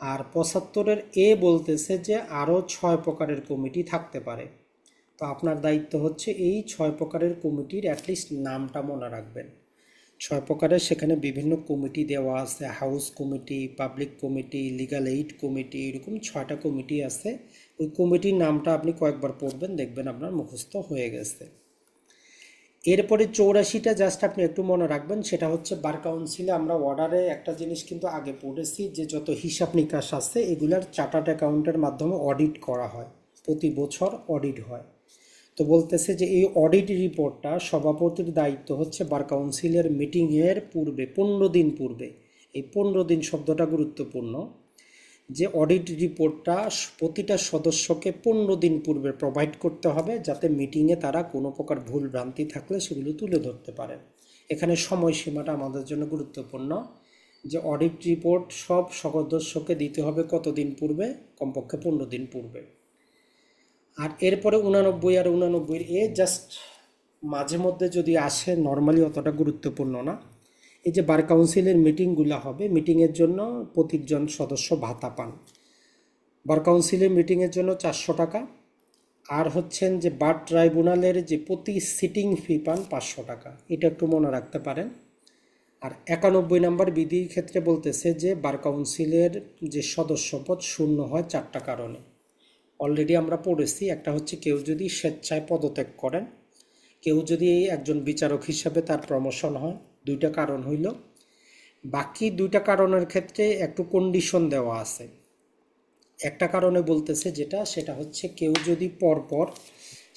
আর 75-এর এ বলতেছে যে আরও 6 প্রকারের কমিটি থাকতে পারে। তো আপনার দায়িত্ব হচ্ছে এই 6 প্রকারের কমিটির অ্যাটলিস্ট নামটা মনে রাখবেন। 6 প্রকারের সেখানে বিভিন্ন কমিটি দেওয়া আছে, house committee, public committee, legal aid committee, এরকম 6টা কমিটি আছে। ওই কমিটির নামটা আপনি কয়েকবার পড়বেন, দেখবেন আপনার মুখস্থ হয়ে গেছে। এরপরে 84টা জাস্ট আপনি একটু মনে রাখবেন, সেটা হচ্ছে বার কাউন্সিলে আমরা অর্ডারে একটা জিনিস কিন্তু আগে পড়েছি, যে যত হিসাব নিকাশ আছে এগুলার চার্টার্ড অ্যাকাউন্টের মাধ্যমে অডিট করা হয়, প্রতি বছর অডিট হয়। তো বলতেছে যে এই অডিট রিপোর্টটা সভাপতির দায়িত্ব হচ্ছে বার কাউন্সিলের মিটিংয়ের পূর্বে 15 দিন পূর্বে, এই 15 দিন শব্দটা গুরুত্বপূর্ণ, যে অডিট রিপোর্টটা প্রতিটা সদস্যকে 15 দিন পূর্বে প্রোভাইড করতে হবে, যাতে মিটিংয়ে তারা কোনো প্রকার ভুল ভ্রান্তি থাকলে সেগুলো তুলে ধরতে পারেন। এখানে সময়সীমাটা আমাদের জন্য গুরুত্বপূর্ণ, যে অডিট রিপোর্ট সব সদস্যকে দিতে হবে কতদিন পূর্বে, কমপক্ষে 15 দিন পূর্বে। আর এরপরে 89 আর 89 এ জাস্ট মাঝে মধ্যে যদি আসে, নর্মালি অতটা গুরুত্বপূর্ণ না। এই যে বার কাউন্সিলের মিটিংগুলো হবে, মিটিংয়ের জন্য প্রতিজন সদস্য ভাতা পান। বার কাউন্সিলের মিটিংয়ের জন্য 400 টাকা, আর হচ্ছেন যে বার ট্রাইব্যুনালের যে প্রতি সিটিং ফি পান 500 টাকা, এটা একটু মনে রাখতে পারেন। আর 91 নম্বর বিধির ক্ষেত্রে বলতেছে যে বার কাউন্সিলের যে সদস্যপদ শূন্য হয় 4টা কারণে। অলরেডি আমরা পড়েছি, একটা হচ্ছে কেউ যদি স্বেচ্ছায় পদত্যাগ করেন, কেউ যদি একজন বিচারক হিসাবে তার প্রমোশন হয়, 2টা কারণ হইল। বাকি 2টা কারণের ক্ষেত্রে একটু কন্ডিশন দেওয়া আছে। একটা কারণে বলতেছে সেটা হচ্ছে কেউ যদি পরপর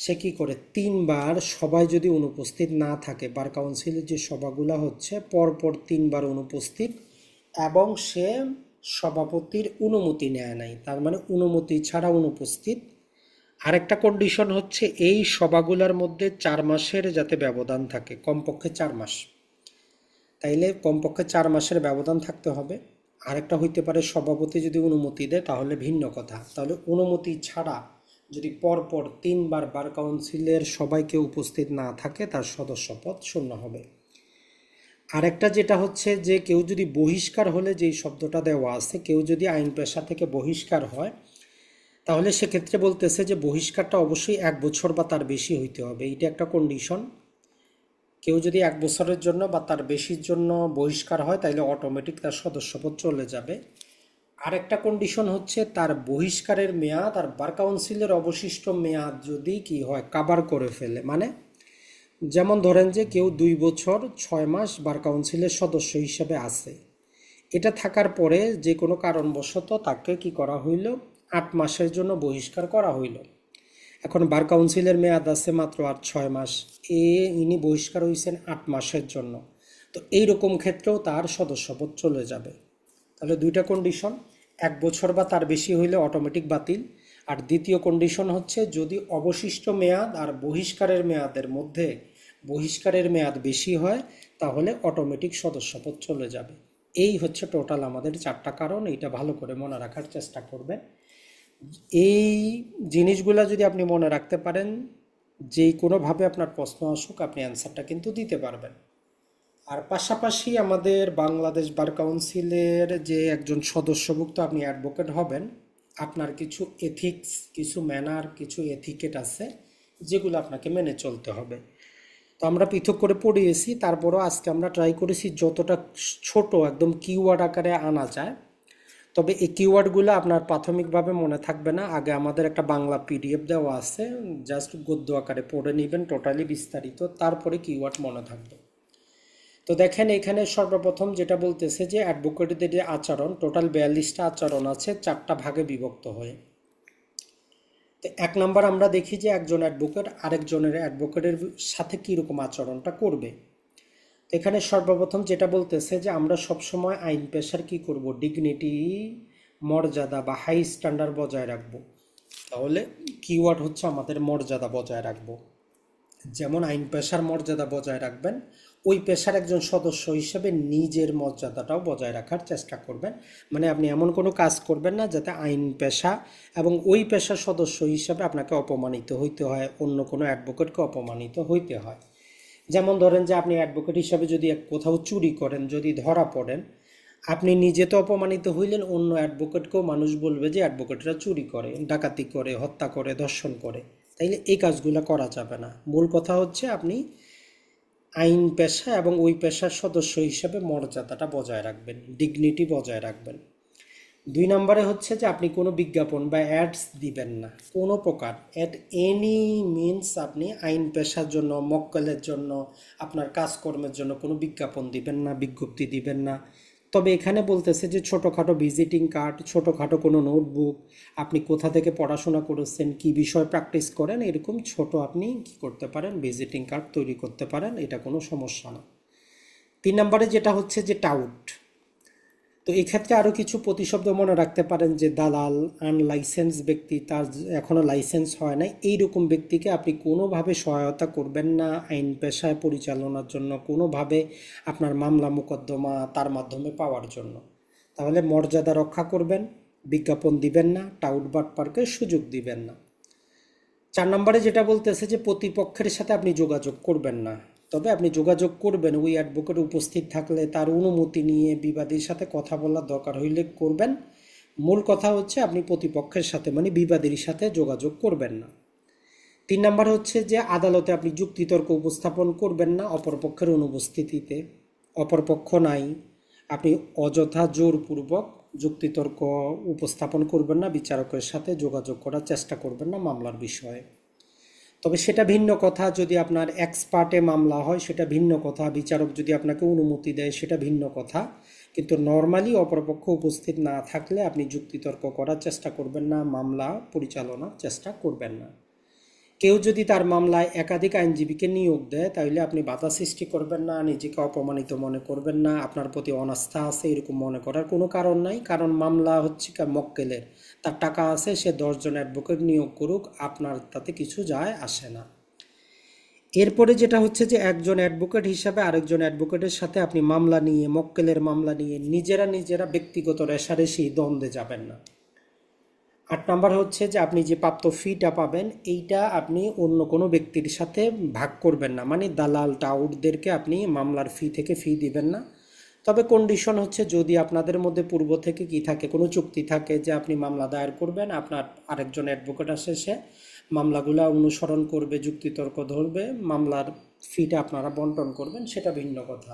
সে কি করে 3বার সবাই যদি অনুপস্থিত না থাকে, বার কাউন্সিলের যে সভাগুলো হচ্ছে পরপর 3বার অনুপস্থিত এবং সে সভাপতির অনুমতি নেয় নাই, তার মানে অনুমতি ছাড়া অনুপস্থিত। আরেকটা কন্ডিশন হচ্ছে এই সভাগুলোর মধ্যে 4 মাসের যাতে ব্যবধান থাকে, কমপক্ষে 4 মাস। তাইলে কমপক্ষে 4 মাসের ব্যবধান থাকতে হবে। আরেকটা হইতে পারে সভাপতি যদি অনুমতি দেয় তাহলে ভিন্ন কথা, তাহলে অনুমতি ছাড়া যদি পরপর 3বার বার কাউন্সিলের সবাইকে উপস্থিত না থাকে তার সদস্যপদ শূন্য হবে। আরেকটা যেটা হচ্ছে যে কেউ যদি বহিষ্কার হলে, যেই শব্দটা দেওয়া আছে, কেউ যদি আইন পেশা থেকে বহিষ্কার হয় তাহলে সেক্ষেত্রে বলতেছে যে বহিষ্কারটা অবশ্যই 1 বছর বা তার বেশি হইতে হবে, এইটা একটা কন্ডিশন। কেউ যদি 1 বছরের জন্য বা তার বেশির জন্য বহিষ্কার হয় তাহলে অটোমেটিক তার সদস্যপদ চলে যাবে। আরেকটা কন্ডিশন হচ্ছে তার বহিষ্কারের মেয়াদ আর বার কাউন্সিলের অবশিষ্ট মেয়াদ যদি কি হয় কাভার করে ফেলে, মানে যেমন ধরেন যে কেউ 2 বছর 6 মাস বার কাউন্সিলের সদস্য হিসেবে আছে, এটা থাকার পরে যে কোনো কারণবশত তাকে কি করা হইল, 8 মাসের জন্য বহিষ্কার করা হইল। এখন বার কাউন্সিলের মেয়াদ আছে মাত্র আর 6 মাস, ইনি বহিষ্কার হয়েছেন 8 মাসের জন্য, তো এইরকম ক্ষেত্রেও তার সদস্যপদ চলে যাবে। তাহলে 2টা কন্ডিশন, 1 বছর বা তার বেশি হইলে অটোমেটিক বাতিল। আর দ্বিতীয় কন্ডিশন হচ্ছে যদি অবশিষ্ট মেয়াদ আর বহিষ্কারের মেয়াদের মধ্যে বহিষ্কারের মেয়াদ বেশি হয় তাহলে অটোমেটিক সদস্যপদ চলে যাবে। এই হচ্ছে টোটাল আমাদের 4টা কারণ, এইটা ভালো করে মনে রাখার চেষ্টা করবেন। এই জিনিসগুলা যদি আপনি মনে রাখতে পারেন, যে কোনোভাবে আপনার প্রশ্ন আসুক আপনি অ্যান্সারটা কিন্তু দিতে পারবেন। আর পাশাপাশি আমাদের বাংলাদেশ বার কাউন্সিলের যে একজন সদস্যভুক্ত আপনি অ্যাডভোকেট হবেন, আপনার কিছু এথিক্স, কিছু ম্যানার, কিছু এথিকেট আছে যেগুলো আপনাকে মেনে চলতে হবে। তো আমরা পৃথক করে পড়িয়েছি, তারপরও আজকে আমরা ট্রাই করেছি যতটা ছোট একদম কিওয়ার্ড আকারে আনা যায়। তবে এই কিওয়ার্ডগুলো আপনার প্রাথমিকভাবে মনে থাকবে না, আগে আমাদের একটা বাংলা পিডিএফ দেওয়া আছে, জাস্ট গদ্য আকারে পড়ে নেবেন টোটালি বিস্তারিত, তারপরে কিওয়ার্ড মনে থাকবে। তো দেখেন এখানে সর্বপ্রথম যেটা বলতেছে যে অ্যাডভোকেটদের যে আচরণ, টোটাল 42টা আচরণ আছে 4টা ভাগে বিভক্ত হয়ে। তো 1 নম্বর আমরা দেখি যে একজন অ্যাডভোকেট আরেকজনের অ্যাডভোকেটের সাথে কীরকম আচরণটা করবে। তো এখানে সর্বপ্রথম যেটা বলতেছে যে আমরা সবসময় আইন পেশার কি করব, ডিগনিটি, মর্যাদা বা হাই স্ট্যান্ডার্ড বজায় রাখবো। তাহলে কিওয়ার্ড হচ্ছে আমাদের মর্যাদা বজায় রাখবো। যেমন আইন পেশার মর্যাদা বজায় রাখবেন, ওই পেশার একজন সদস্য হিসেবে নিজের মর্যাদাটাও বজায় রাখার চেষ্টা করবেন। মানে আপনি এমন কোনো কাজ করবেন না যাতে আইন পেশা এবং ওই পেশার সদস্য হিসেবে আপনাকে অপমানিত হইতে হয়, অন্য কোনো অ্যাডভোকেটকে অপমানিত হইতে হয়। যেমন ধরেন যে আপনি অ্যাডভোকেট হিসাবে যদি কোথাও চুরি করেন, যদি ধরা পড়েন, আপনি নিজে তো অপমানিত হইলেন, অন্য অ্যাডভোকেটকেও মানুষ বলবে যে অ্যাডভোকেটরা চুরি করে, ডাকাতি করে, হত্যা করে, ধর্ষণ করে। তাইলে এই কাজগুলো করা যাবে না। মূল কথা হচ্ছে আপনি আইন পেশা এবং ওই পেশার সদস্য হিসাবে মর্যাদাটা বজায় রাখবেন, ডিগনিটি বজায় রাখবেন। 2 নম্বরে হচ্ছে যে আপনি কোনো বিজ্ঞাপন বা অ্যাডস দিবেন না, কোনো প্রকার অ্যাট এনি মিনস। আপনি আইন পেশার জন্য, মক্কেলের জন্য, আপনার কাজকর্মের জন্য কোনো বিজ্ঞাপন দিবেন না, বিজ্ঞপ্তি দিবেন না। তবে এখানে বলতেছে যে ছোটোখাটো ভিজিটিং কার্ড, ছোটোখাটো কোনো নোটবুক, আপনি কোথা থেকে পড়াশোনা করেছেন, কি বিষয় প্র্যাকটিস করেন, এরকম ছোট আপনি কি করতে পারেন, ভিজিটিং কার্ড তৈরি করতে পারেন, এটা কোনো সমস্যা না। 3 নম্বরে যেটা হচ্ছে যে টাউট। তো এক্ষেত্রে আরও কিছু প্রতিশব্দ মনে রাখতে পারেন যে দালাল, আনলাইসেন্স ব্যক্তি, তার এখনও লাইসেন্স হয় না, এইরকম ব্যক্তিকে আপনি কোনোভাবে সহায়তা করবেন না আইন পেশায় পরিচালনার জন্য, কোনোভাবে আপনার মামলা মোকদ্দমা তার মাধ্যমে পাওয়ার জন্য। তাহলে মর্যাদা রক্ষা করবেন, বিজ্ঞাপন দিবেন না, টাউট বাটপারকে সুযোগ দিবেন না। 4 নম্বরে যেটা বলতেছে যে প্রতিপক্ষের সাথে আপনি যোগাযোগ করবেন না। তবে আপনি যোগাযোগ করবেন ওই অ্যাডভোকেট উপস্থিত থাকলে, তার অনুমতি নিয়ে বিবাদীর সাথে কথা বলার দরকার হইলে করবেন। মূল কথা হচ্ছে আপনি প্রতিপক্ষের সাথে মানে বিবাদীর সাথে যোগাযোগ করবেন না। 3 নাম্বার হচ্ছে যে আদালতে আপনি যুক্তিতর্ক উপস্থাপন করবেন না অপরপক্ষের অনুপস্থিতিতে। অপরপক্ষ নাই, আপনি অযথা জোরপূর্বক যুক্তিতর্ক উপস্থাপন করবেন না, বিচারকের সাথে যোগাযোগ করার চেষ্টা করবেন না মামলার বিষয়ে। তবে সেটা ভিন্ন কথা যদি আপনার এক্সপার্টে মামলা হয়, সেটা ভিন্ন কথা, বিচারক যদি আপনাকে অনুমতি দেয় সেটা ভিন্ন কথা। কিন্তু নর্মালি অপরপক্ষ উপস্থিত না থাকলে আপনি যুক্তিতর্ক করার চেষ্টা করবেন না, মামলা পরিচালনার চেষ্টা করবেন না। কেউ যদি তার মামলায় একাধিক আইনজীবীকে নিয়োগ দেয় তাহলে আপনি বাধা সৃষ্টি করবেন না, নিজেকে অপমানিত মনে করবেন না, আপনার প্রতি অনাস্থা আছে এরকম মনে করার কোনো কারণ নাই। কারণ মামলা হচ্ছে মক্কেলের, তার টাকা আছে, সে 10 জন অ্যাডভোকেট নিয়োগ করুক, আপনার তাতে কিছু যায় আসে না। এরপরে যেটা হচ্ছে যে একজন অ্যাডভোকেট হিসাবে আরেকজন অ্যাডভোকেটের সাথে আপনি মামলা নিয়ে, মক্কেলের মামলা নিয়ে নিজেরা ব্যক্তিগত রেষারেষি দ্বন্দ্বে যাবেন না। 8 নাম্বার হচ্ছে যে আপনি যে প্রাপ্ত ফিটা পাবেন এইটা আপনি অন্য কোনো ব্যক্তির সাথে ভাগ করবেন না, মানে দালাল টাউটদেরকে আপনি মামলার ফি থেকে ফি দিবেন না। তবে কন্ডিশন হচ্ছে যদি আপনাদের মধ্যে পূর্ব থেকে কি থাকে, কোনো চুক্তি থাকে যে আপনি মামলা দায়ের করবেন, আপনার আরেকজন অ্যাডভোকেট আসে, সে মামলাগুলো অনুসরণ করবে, যুক্তিতর্ক ধরবে, মামলার ফিটা আপনারা বন্টন করবেন, সেটা ভিন্ন কথা।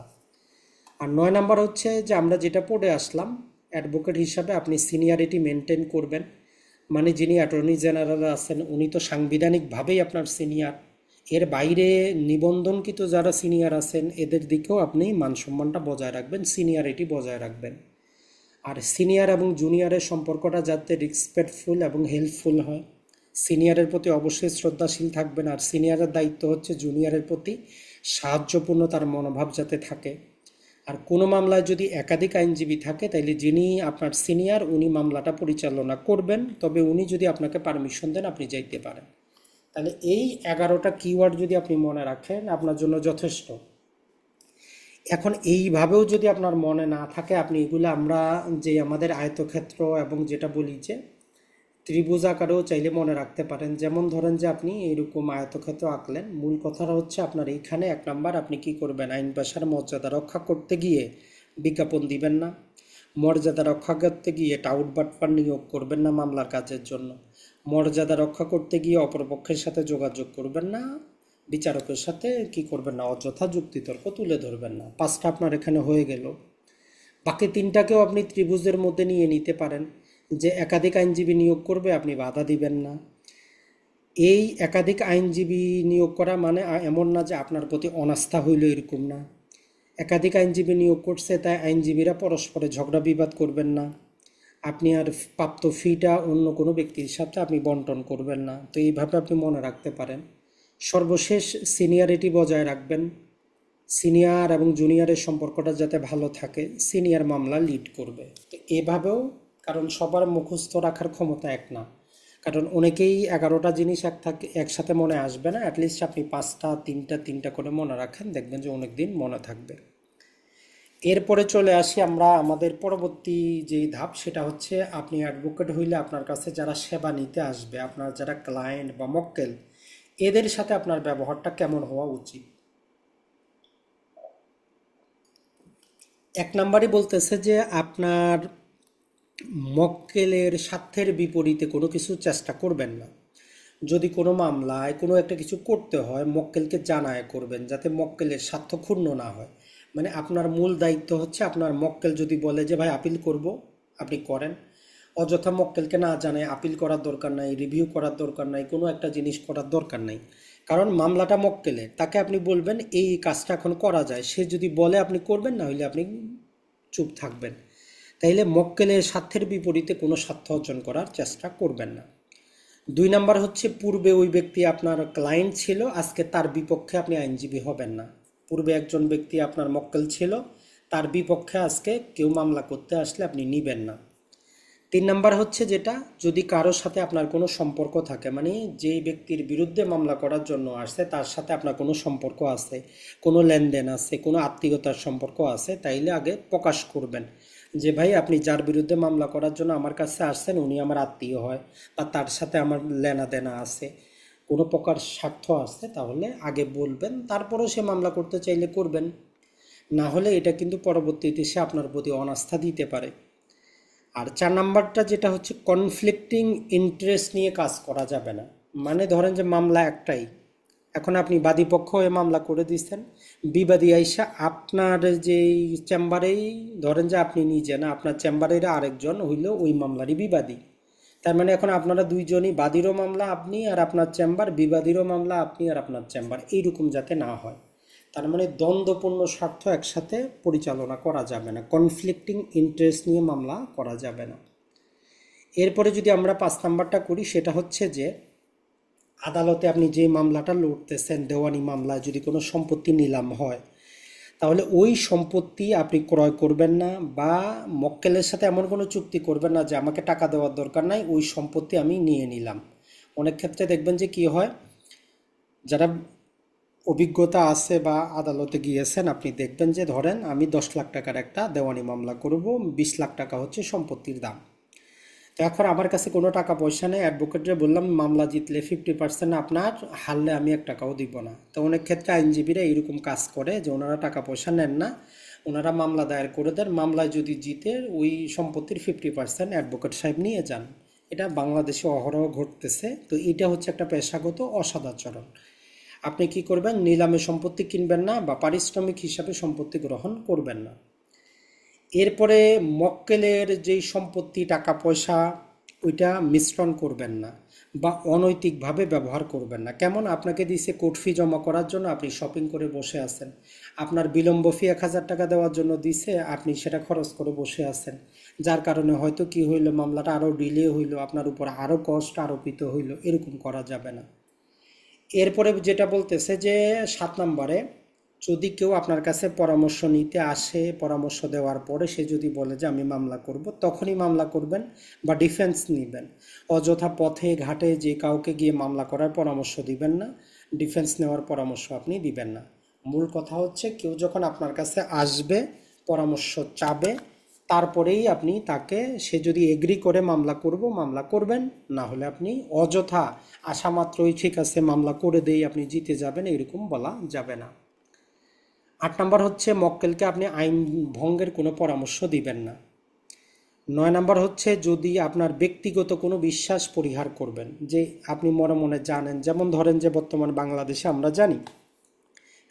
আর 9 নাম্বার হচ্ছে যে আমরা যেটা পড়ে আসলাম, অ্যাডভোকেট হিসাবে আপনি সিনিয়রিটি মেনটেন করবেন। মানে যিনি অ্যাটর্নি জেনারেল আছেন উনি তো সাংবিধানিকভাবেই আপনার সিনিয়র, এর বাইরে নিবন্ধনকৃত যারা সিনিয়র আছেন এদের দিকেও আপনি মান সম্মানটা বজায় রাখবেন, সিনিয়রিটি বজায় রাখবেন। আর সিনিয়র এবং জুনিয়রের সম্পর্কটা যাতে রেসপেক্টফুল এবং হেল্পফুল হয়, সিনিয়রের প্রতি অবশ্যই শ্রদ্ধাশীল থাকবেন। আর সিনিয়রের দায়িত্ব হচ্ছে জুনিয়রের প্রতি সাহায্যপূর্ণ তার মনোভাব যাতে থাকে। আর কোনো মামলায় যদি একাধিক আইনজীবী থাকে তাইলে যিনি আপনার সিনিয়র উনি মামলাটা পরিচালনা করবেন, তবে উনি যদি আপনাকে পারমিশন দেন আপনি যাইতে পারেন। তাহলে এই 11টা কিওয়ার্ড যদি আপনি মনে রাখেন আপনার জন্য যথেষ্ট। এখন এইভাবেও যদি আপনার মনে না থাকে, আপনি এগুলো আমরা যে আমাদের আয়তক্ষেত্র এবং যেটা বলি যে ত্রিভুজ আকারেও চাইলে মনে রাখতে পারেন। যেমন ধরেন যে আপনি এইরকম আয়তক্ষেত্র আঁকলেন, মূল কথাটা হচ্ছে আপনার এইখানে 1 নাম্বার আপনি কি করবেন, আইন পেশার মর্যাদা রক্ষা করতে গিয়ে বিজ্ঞাপন দিবেন না, মর্যাদা রক্ষা করতে গিয়ে টাউট বাটপার নিয়োগ করবেন না মামলার কাজের জন্য, মর্যাদা রক্ষা করতে গিয়ে অপরপক্ষের সাথে যোগাযোগ করবেন না, বিচারকের সাথে কি করবেন না, অযথা যুক্তিতর্ক তুলে ধরবেন না। 5টা আপনার এখানে হয়ে গেল। বাকি 3টাকেও আপনি ত্রিভুজের মধ্যে নিয়ে নিতে পারেন, যে একাধিক আইনজীবী নিয়োগ করবে আপনি বাধা দিবেন না। এই একাধিক আইনজীবী নিয়োগ করা মানে এমন না যে আপনার প্রতি অনাস্থা হইল, এরকম না। একাধিক আইনজীবী নিয়োগ করছে তাই আইনজীবীরা পরস্পরে ঝগড়া বিবাদ করবেন না। আপনি আর প্রাপ্ত ফিটা অন্য কোনো ব্যক্তির সাথে আপনি বন্টন করবেন না। তো এইভাবে আপনি মনে রাখতে পারেন। সর্বশেষ সিনিয়রিটি বজায় রাখবেন, সিনিয়র এবং জুনিয়রের সম্পর্কটা যাতে ভালো থাকে, সিনিয়র মামলা লিড করবে। তো এভাবেও, কারণ সবার মুখস্থ রাখার ক্ষমতা এক না, কারণ অনেকেই 11টা জিনিস একসাথে মনে আসবে না। অ্যাটলিস্ট আপনি 5টা 3টা করে মনে রাখেন, দেখবেন যে অনেক দিন মনে থাকবে। এরপরে চলে আসি আমরা আমাদের পরবর্তী যেই ধাপ, সেটা হচ্ছে আপনি অ্যাডভোকেট হইলে আপনার কাছে যারা সেবা নিতে আসবে, আপনার যারা ক্লায়েন্ট বা মক্কেল, এদের সাথে আপনার ব্যবহারটা কেমন হওয়া উচিত। 1 নাম্বারই বলতেছে যে আপনার মক্কেলের স্বার্থের বিপরীতে কোনো কিছু চেষ্টা করবেন না। যদি কোনো মামলায় কোনো একটা কিছু করতে হয় মক্কেলকে জানায় করবেন, যাতে মক্কেলের স্বার্থ ক্ষুণ্ণ না হয়। মানে আপনার মূল দায়িত্ব হচ্ছে, আপনার মক্কেল যদি বলে যে ভাই আপিল করব, আপনি করেন। অযথা মক্কেলকে না জানায় আপিল করার দরকার নাই, রিভিউ করার দরকার নাই, কোনো একটা জিনিস করার দরকার নাই। কারণ মামলাটা মক্কেলের, তাকে আপনি বলবেন এই কাজটা এখন করা যায়, সে যদি বলে আপনি করবেন, না হলে আপনি চুপ থাকবেন। তাইলে মক্কেলের স্বার্থের বিপরীতে কোনো স্বার্থ অর্জন করার চেষ্টা করবেন না। 2 নাম্বার হচ্ছে পূর্বে ওই ব্যক্তি আপনার ক্লায়েন্ট ছিল, আজকে তার বিপক্ষে আপনি আইনজীবী হবেন না। পূর্বে একজন ব্যক্তি আপনার মক্কেল ছিল, তার বিপক্ষে আজকে কেউ মামলা করতে আসলে আপনি নিবেন না। 3 নাম্বার হচ্ছে যেটা, যদি কারোর সাথে আপনার কোনো সম্পর্ক থাকে, মানে যেই ব্যক্তির বিরুদ্ধে মামলা করার জন্য আসছে তার সাথে আপনার কোনো সম্পর্ক আছে, কোনো লেনদেন আছে, কোনো আত্মীয়তার সম্পর্ক আছে, তাইলে আগে প্রকাশ করবেন যে ভাই আপনি যার বিরুদ্ধে মামলা করার জন্য আমার কাছে আসছেন উনি আমার আত্মীয় হয়, বা তার সাথে আমার লেনা দেনা আছে, কোনো প্রকার স্বার্থ আছে, তাহলে আগে বলবেন। তারপরেও সে মামলা করতে চাইলে করবেন, না হলে এটা কিন্তু পরবর্তীতে সে আপনার প্রতি অনাস্থা দিতে পারে। আর 4 নাম্বারটা যেটা হচ্ছে, কনফ্লিক্টিং ইন্টারেস্ট নিয়ে কাজ করা যাবে না। মানে ধরেন যে মামলা একটাই, এখন আপনি বাদীপক্ষ হয়ে মামলা করে দিচ্ছেন, বিবাদী আইসা আপনার যেই চেম্বারেই, ধরেন যে আপনি নিজে না, আপনার চেম্বারের আরেকজন হইল ওই মামলারই বিবাদী। তার মানে এখন আপনারা দুইজনই, বাদীরও মামলা আপনি আর আপনার চেম্বার, বিবাদীরও মামলা আপনি আর আপনার চেম্বার, এইরকম যাতে না হয়। তার মানে দ্বন্দ্বপূর্ণ স্বার্থ একসাথে পরিচালনা করা যাবে না, কনফ্লিক্টিং ইন্টারেস্ট নিয়ে মামলা করা যাবে না। এরপরে যদি আমরা 5 নাম্বারটা করি, সেটা হচ্ছে যে আদালতে আপনি যে মামলাটা লড়তেছেন, দেওয়ানি মামলায় যদি কোনো সম্পত্তি নিলাম হয়, তাহলে ওই সম্পত্তি আপনি ক্রয় করবেন না, বা মক্কেলের সাথে এমন কোনো চুক্তি করবেন না যে আমাকে টাকা দেওয়ার দরকার নাই, ওই সম্পত্তি আমি নিয়ে নিলাম। অনেক ক্ষেত্রে দেখবেন যে কি হয়, যারা অভিজ্ঞতা আছে বা আদালতে গিয়েছেন, আপনি দেখবেন যে ধরেন আমি 10 লাখ টাকার একটা দেওয়ানি মামলা করব, 20 লাখ টাকা হচ্ছে সম্পত্তির দাম। তো এখন আমার কাছে কোনো টাকা পয়সা নেই, অ্যাডভোকেটরে বললাম মামলা জিতলে 50% আপনার, হারলে আমি 1 টাকাও দিব না। তো অনেক ক্ষেত্রে আইনজীবীরা এরকম কাজ করে যে ওনারা টাকা পয়সা নেন না, ওনারা মামলা দায়ের করে দেন, মামলায় যদি জিতে ওই সম্পত্তির 50% অ্যাডভোকেট সাহেব নিয়ে যান। এটা বাংলাদেশে অহরহ ঘটতেছে। তো এটা হচ্ছে একটা পেশাগত অসদাচরণ। আপনি কি করবেন, নিলামে সম্পত্তি কিনবেন না বা পারিশ্রমিক হিসাবে সম্পত্তি গ্রহণ করবেন না। এরপরে মক্কেলের যেই সম্পত্তি, টাকা পয়সা, ওইটা মিশ্রণ করবেন না বা অনৈতিকভাবে ব্যবহার করবেন না। কেমন, আপনাকে দিয়েছে কোর্ট ফি জমা করার জন্য, আপনি শপিং করে বসে আছেন, আপনার বিলম্ব ফি 1,000 টাকা দেওয়ার জন্য দিছে, আপনি সেটা খরচ করে বসে আছেন, যার কারণে হয়তো কি হইল, মামলাটা আরও ডিলে হইল, আপনার উপর আরও কষ্ট আরোপিত হইল। এরকম করা যাবে না। এরপরে যেটা বলতেছে যে 7 নম্বরে, যদি কেউ আপনার কাছে পরামর্শ নিতে আসে, পরামর্শ দেওয়ার পরে সে যদি বলে যে আমি মামলা করব, তখনই মামলা করবেন বা ডিফেন্স নেবেন। অযথা পথে ঘাটে যে কাউকে গিয়ে মামলা করার পরামর্শ দিবেন না, ডিফেন্স নেওয়ার পরামর্শ আপনি দিবেন না। মূল কথা হচ্ছে কেউ যখন আপনার কাছে আসবে, পরামর্শ চাবে, তারপরেই আপনি তাকে, সে যদি এগ্রি করে মামলা করব, মামলা করবেন, না হলে আপনি অযথা আসা মাত্রই ঠিক আছে মামলা করে দেই আপনি জিতে যাবেন, এরকম বলা যাবে না। 8 নম্বর হচ্ছে মক্কেলকে আপনি আইন ভঙ্গের কোনো পরামর্শ দিবেন না। 9 নম্বর হচ্ছে যদি আপনার ব্যক্তিগত কোনো বিশ্বাস পরিহার করবেন, যে আপনি মনে মনে জানেন, যেমন ধরেন যে বর্তমান বাংলাদেশে আমরা জানি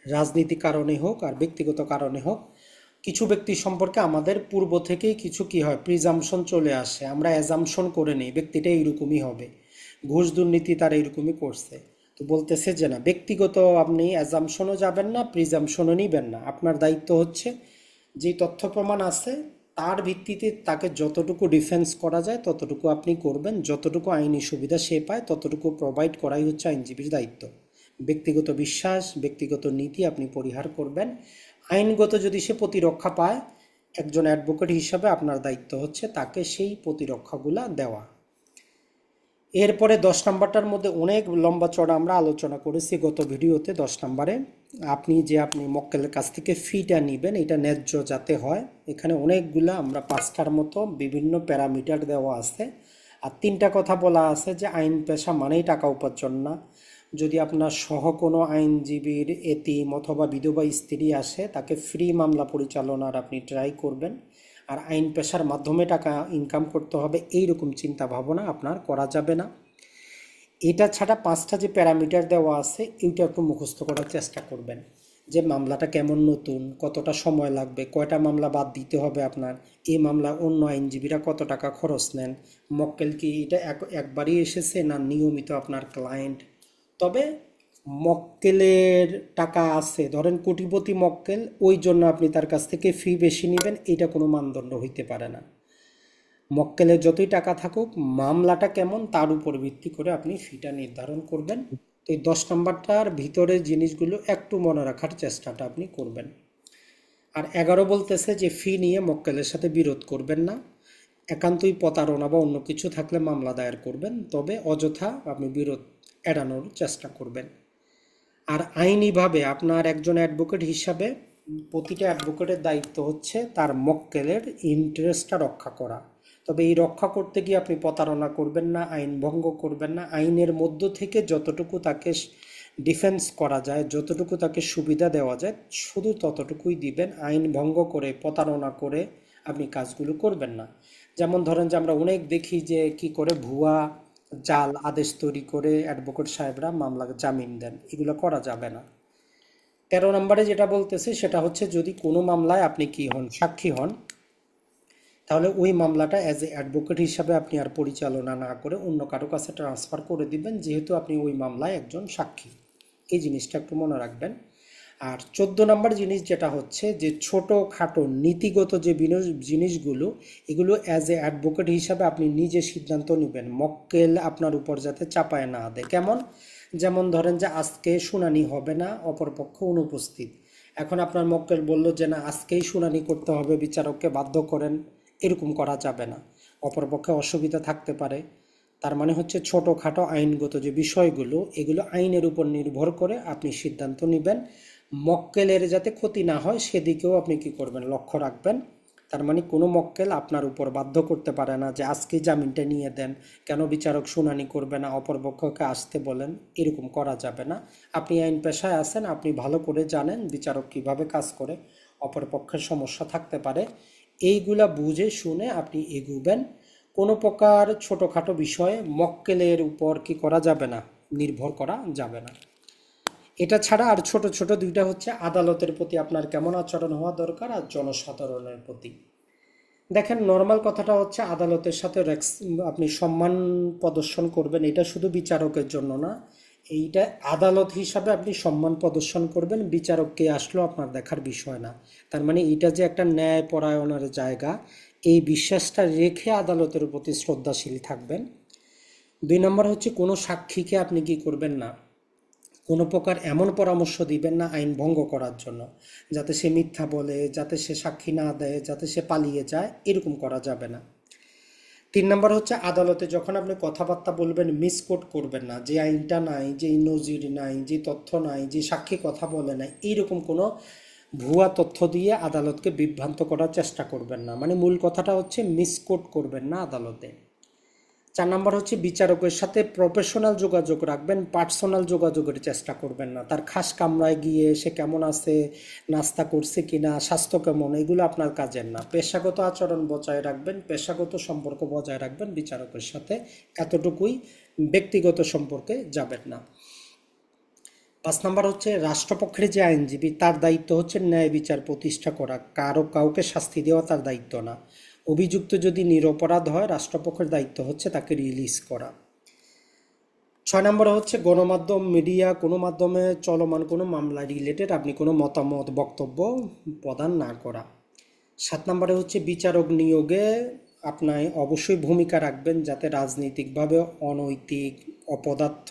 রাজনীতি কারণে হোক আর ব্যক্তিগত কারণে হোক, কিছু ব্যক্তি সম্পর্কে আমাদের পূর্ব থেকেই কিছু কি হয়, প্রিজাম্পশন চলে আসে, আমরা অ্যাজাম্পশন করে নিই ব্যক্তিটা এইরকমই হবে, ঘুষ দুর্নীতি তার এইরকমই করছে। তো বলতেছে যে না, ব্যক্তিগত আপনি অ্যাজাম্পশনও যাবেন না, প্রিজাম্পশনও নিবেন না। আপনার দায়িত্ব হচ্ছে যে তথ্য প্রমাণ আছে তার ভিত্তিতে তাকে যতটুকু ডিফেন্স করা যায় ততটুকু আপনি করবেন, যতটুকু আইনি সুবিধা সে পায় ততটুকু প্রোভাইড করাই হচ্ছে আইনজীবীর দায়িত্ব। ব্যক্তিগত বিশ্বাস, ব্যক্তিগত নীতি আপনি পরিহার করবেন। আইনগত যদি সে প্রতিরক্ষা পায়, একজন অ্যাডভোকেট হিসাবে আপনার দায়িত্ব হচ্ছে তাকে সেই প্রতিরক্ষাগুলা দেওয়া। এরপরে 10 নম্বরটার মধ্যে অনেক লম্বা চড়া আমরা আলোচনা করেছি গত ভিডিওতে। 10 নম্বরে আপনি মক্কেলের কাছ থেকে ফিটা নেবেন, এটা ন্যায্য যাতে হয়। এখানে অনেকগুলা, আমরা 5টার মতো বিভিন্ন প্যারামিটার দেওয়া আছে। আর 3টা কথা বলা আছে যে আইন পেশা মানেই টাকা উপার্জন না। যদি আপনার সহ কোনো আইনজীবীর এতিম অথবা বিধবা স্ত্রী আসে, তাকে ফ্রি মামলা পরিচালনার আপনি ট্রাই করবেন। আর আইন পেশার মাধ্যমে টাকা ইনকাম করতে হবে, এইরকম চিন্তা ভাবনা আপনার করা যাবে না। এটা ছাড়া 5টা যে প্যারামিটার দেওয়া আছে, এইটা একটু মুখস্থ করার চেষ্টা করবেন, যে মামলাটা কেমন নতুন, কতটা সময় লাগবে, কয়টা মামলা বাদ দিতে হবে আপনার, এই মামলা অন্য আইনজীবীরা কত টাকা খরচ নেন, মক্কেল কি এটা একবারই এসেছে না নিয়মিত আপনার ক্লায়েন্ট। তবে মক্কেলের টাকা আছে, ধরেন কোটিপতি মক্কেল, ওই জন্য আপনি তার কাছ থেকে ফি বেশি নেবেন, এটা কোনো মানদণ্ড হইতে পারে না। মক্কেলের যতই টাকা থাকুক, মামলাটা কেমন তার উপর ভিত্তি করে আপনি ফিটা নির্ধারণ করবেন। তো এই 10 নম্বরটার ভিতরে জিনিসগুলো একটু মনে রাখার চেষ্টাটা আপনি করবেন। আর 11 বলতেছে যে ফি নিয়ে মক্কেলের সাথে বিরোধ করবেন না, একান্তই প্রতারণা বা অন্য কিছু থাকলে মামলা দায়ের করবেন, তবে অযথা আপনি বিরোধ এড়ানোর চেষ্টা করবেন। আর আইনিভাবে আপনার একজন অ্যাডভোকেট হিসাবে প্রতিটা অ্যাডভোকেটের দায়িত্ব হচ্ছে তার মক্কেলের ইন্টারেস্টটা রক্ষা করা। তবে এই রক্ষা করতে গিয়ে আপনি প্রতারণা করবেন না, আইন ভঙ্গ করবেন না। আইনের মধ্য থেকে যতটুকু তাকে ডিফেন্স করা যায়, যতটুকু তাকে সুবিধা দেওয়া যায়, শুধু ততটুকুই দিবেন। আইন ভঙ্গ করে, প্রতারণা করে আপনি কাজগুলো করবেন না। যেমন ধরেন যে আমরা অনেক দেখি যে কি করে ভুয়া জাল আদেশ তৈরি করে অ্যাডভোকেট সাহেবরা মামলা জামিন দেন, এগুলো করা যাবে না। 13 নম্বরে যেটা বলতেছে সেটা হচ্ছে যদি কোনো মামলায় আপনি কি হন, সাক্ষী হন, তাহলে ওই মামলাটা অ্যাজ এ অ্যাডভোকেট হিসাবে আপনি আর পরিচালনা না করে অন্য কারো কাছে ট্রান্সফার করে দিবেন, যেহেতু আপনি ওই মামলায় একজন সাক্ষী। এই জিনিসটা একটু মনে রাখবেন। আর 14 নম্বর জিনিস যেটা হচ্ছে যে ছোটো খাটো নীতিগত যে জিনিসগুলো, এগুলো অ্যাজ এ অ্যাডভোকেট হিসাবে আপনি নিজে সিদ্ধান্ত নেবেন, মক্কেল আপনার উপর যাতে চাপায় না দেয়। কেমন? যেমন ধরেন যে আজকে শুনানি হবে না, অপরপক্ষ অনুপস্থিত, এখন আপনার মক্কেল বলল যে না আজকেই শুনানি করতে হবে, বিচারককে বাধ্য করেন, এরকম করা যাবে না। অপরপক্ষে অসুবিধা থাকতে পারে। তার মানে হচ্ছে ছোটোখাটো আইনগত যে বিষয়গুলো, এগুলো আইনের উপর নির্ভর করে আপনি সিদ্ধান্ত নেবেন, মক্কেলের যাতে ক্ষতি না হয় সেদিকেও আপনি কি করবেন, লক্ষ্য রাখবেন। তার মানে কোনো মক্কেল আপনার উপর বাধ্য করতে পারে না যে আজকে জামিনটা নিয়ে দেন, কেন বিচারক শুনানি করবে না, অপরপক্ষকে আসতে বলেন, এরকম করা যাবে না। আপনি আইন পেশায় আছেন, আপনি ভালো করে জানেন বিচারক কিভাবে কাজ করে, অপরপক্ষের সমস্যা থাকতে পারে, এইগুলা বুঝে শুনে আপনি এগুবেন। কোনো প্রকার ছোটোখাটো বিষয়ে মক্কেলের উপর কি করা যাবে না, নির্ভর করা যাবে না। এটা ছাড়া আর ছোট ছোট দুইটা হচ্ছে আদালতের প্রতি আপনার কেমন আচরণ হওয়া দরকার আর জনসাধারণের প্রতি। দেখেন, নর্মাল কথাটা হচ্ছে আদালতের সাথে আপনি সম্মান প্রদর্শন করবেন, এটা শুধু বিচারকের জন্য না, এইটা আদালত হিসাবে আপনি সম্মান প্রদর্শন করবেন, বিচারক কে আসলো আপনার দেখার বিষয় না। তার মানে এটা যে একটা ন্যায় পরায়ণের জায়গা, এই বিশ্বাসটা রেখে আদালতের প্রতি শ্রদ্ধাশীল থাকবেন। 2 নম্বর হচ্ছে কোনো সাক্ষীকে আপনি কি করবেন না, কোনো প্রকার এমন পরামর্শ দিবেন না আইন ভঙ্গ করার জন্য, যাতে সে মিথ্যা বলে, যাতে সে সাক্ষী না দেয়, যাতে সে পালিয়ে যায়, এরকম করা যাবে না। 3 নম্বর হচ্ছে আদালতে যখন আপনি কথাবার্তা বলবেন মিসকোট করবেন না, যে আইনটা নাই, যে নজির নাই, যে তথ্য নাই, যে সাক্ষী কথা বলে নাই, এইরকম কোনো ভুয়া তথ্য দিয়ে আদালতকে বিভ্রান্ত করার চেষ্টা করবেন না। মানে মূল কথাটা হচ্ছে মিসকোট করবেন না আদালতে। 4 নম্বর হচ্ছে বিচারকের সাথে প্রফেশনাল যোগাযোগ রাখবেন, পার্সোনাল যোগাযোগের চেষ্টা করবেন না। তার খাস কামরায় গিয়ে সে কেমন আছে, নাস্তা করছে কিনা, স্বাস্থ্য কেমন, এগুলো আপনার কাজের না। পেশাগত আচরণ বজায় রাখবেন, পেশাগত সম্পর্ক বজায় রাখবেন বিচারকের সাথে, এতটুকুই, ব্যক্তিগত সম্পর্কে যাবেন না। 5 নম্বর হচ্ছে রাষ্ট্রপক্ষের যে আইনজীবী, তার দায়িত্ব হচ্ছে ন্যায় বিচার প্রতিষ্ঠা করা, কাউকে শাস্তি দেওয়া তার দায়িত্ব না। অভিযুক্ত যদি নিরপরাধ হয়, রাষ্ট্রপক্ষের দায়িত্ব হচ্ছে তাকে রিলিজ করা। 6 নম্বরে হচ্ছে গণমাধ্যম, মিডিয়া, কোনো মাধ্যমে চলমান কোনো মামলা রিলেটেড আপনি কোনো মতামত, বক্তব্য প্রদান না করা। 7 নম্বরে হচ্ছে বিচারক নিয়োগে আপনার অবশ্যই ভূমিকা রাখবেন, যাতে রাজনৈতিকভাবে অনৈতিক, অপদার্থ,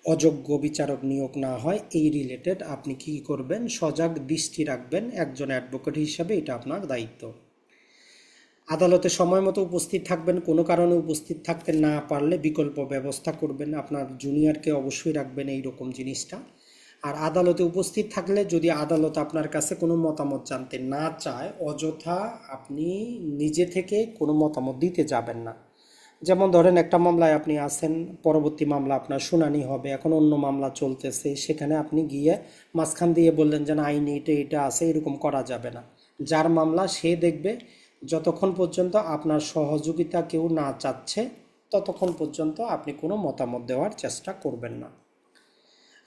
অযোগ্য বিচারক নিয়োগ না হয়, এই রিলেটেড আপনি কি করবেন, সজাগ দৃষ্টি রাখবেন একজন অ্যাডভোকেট হিসাবে, এটা আপনার দায়িত্ব। আদালতে সময় মতো উপস্থিত থাকবেন, কোনো কারণে উপস্থিত থাকতে না পারলে বিকল্প ব্যবস্থা করবেন, আপনার জুনিয়রকে অবশ্যই রাখবেন এই রকম জিনিসটা। আর আদালতে উপস্থিত থাকলে যদি আদালত আপনার কাছে কোনো মতামত জানতে না চায়, অযথা আপনি নিজে থেকে কোনো মতামত দিতে যাবেন না। যেমন ধরেন একটা মামলায় আপনি আছেন, পরবর্তী মামলা আপনার শুনানি হবে, এখন অন্য মামলা চলতেছে, সেখানে আপনি গিয়ে মাঝখান দিয়ে বললেন যে না আইনে এটা এটা আছে, এরকম করা যাবে না। যার মামলা সে দেখবে, যতক্ষণ পর্যন্ত আপনার সহযোগিতা কেউ না চাচ্ছে ততক্ষণ পর্যন্ত আপনি কোনো মতামত দেওয়ার চেষ্টা করবেন না।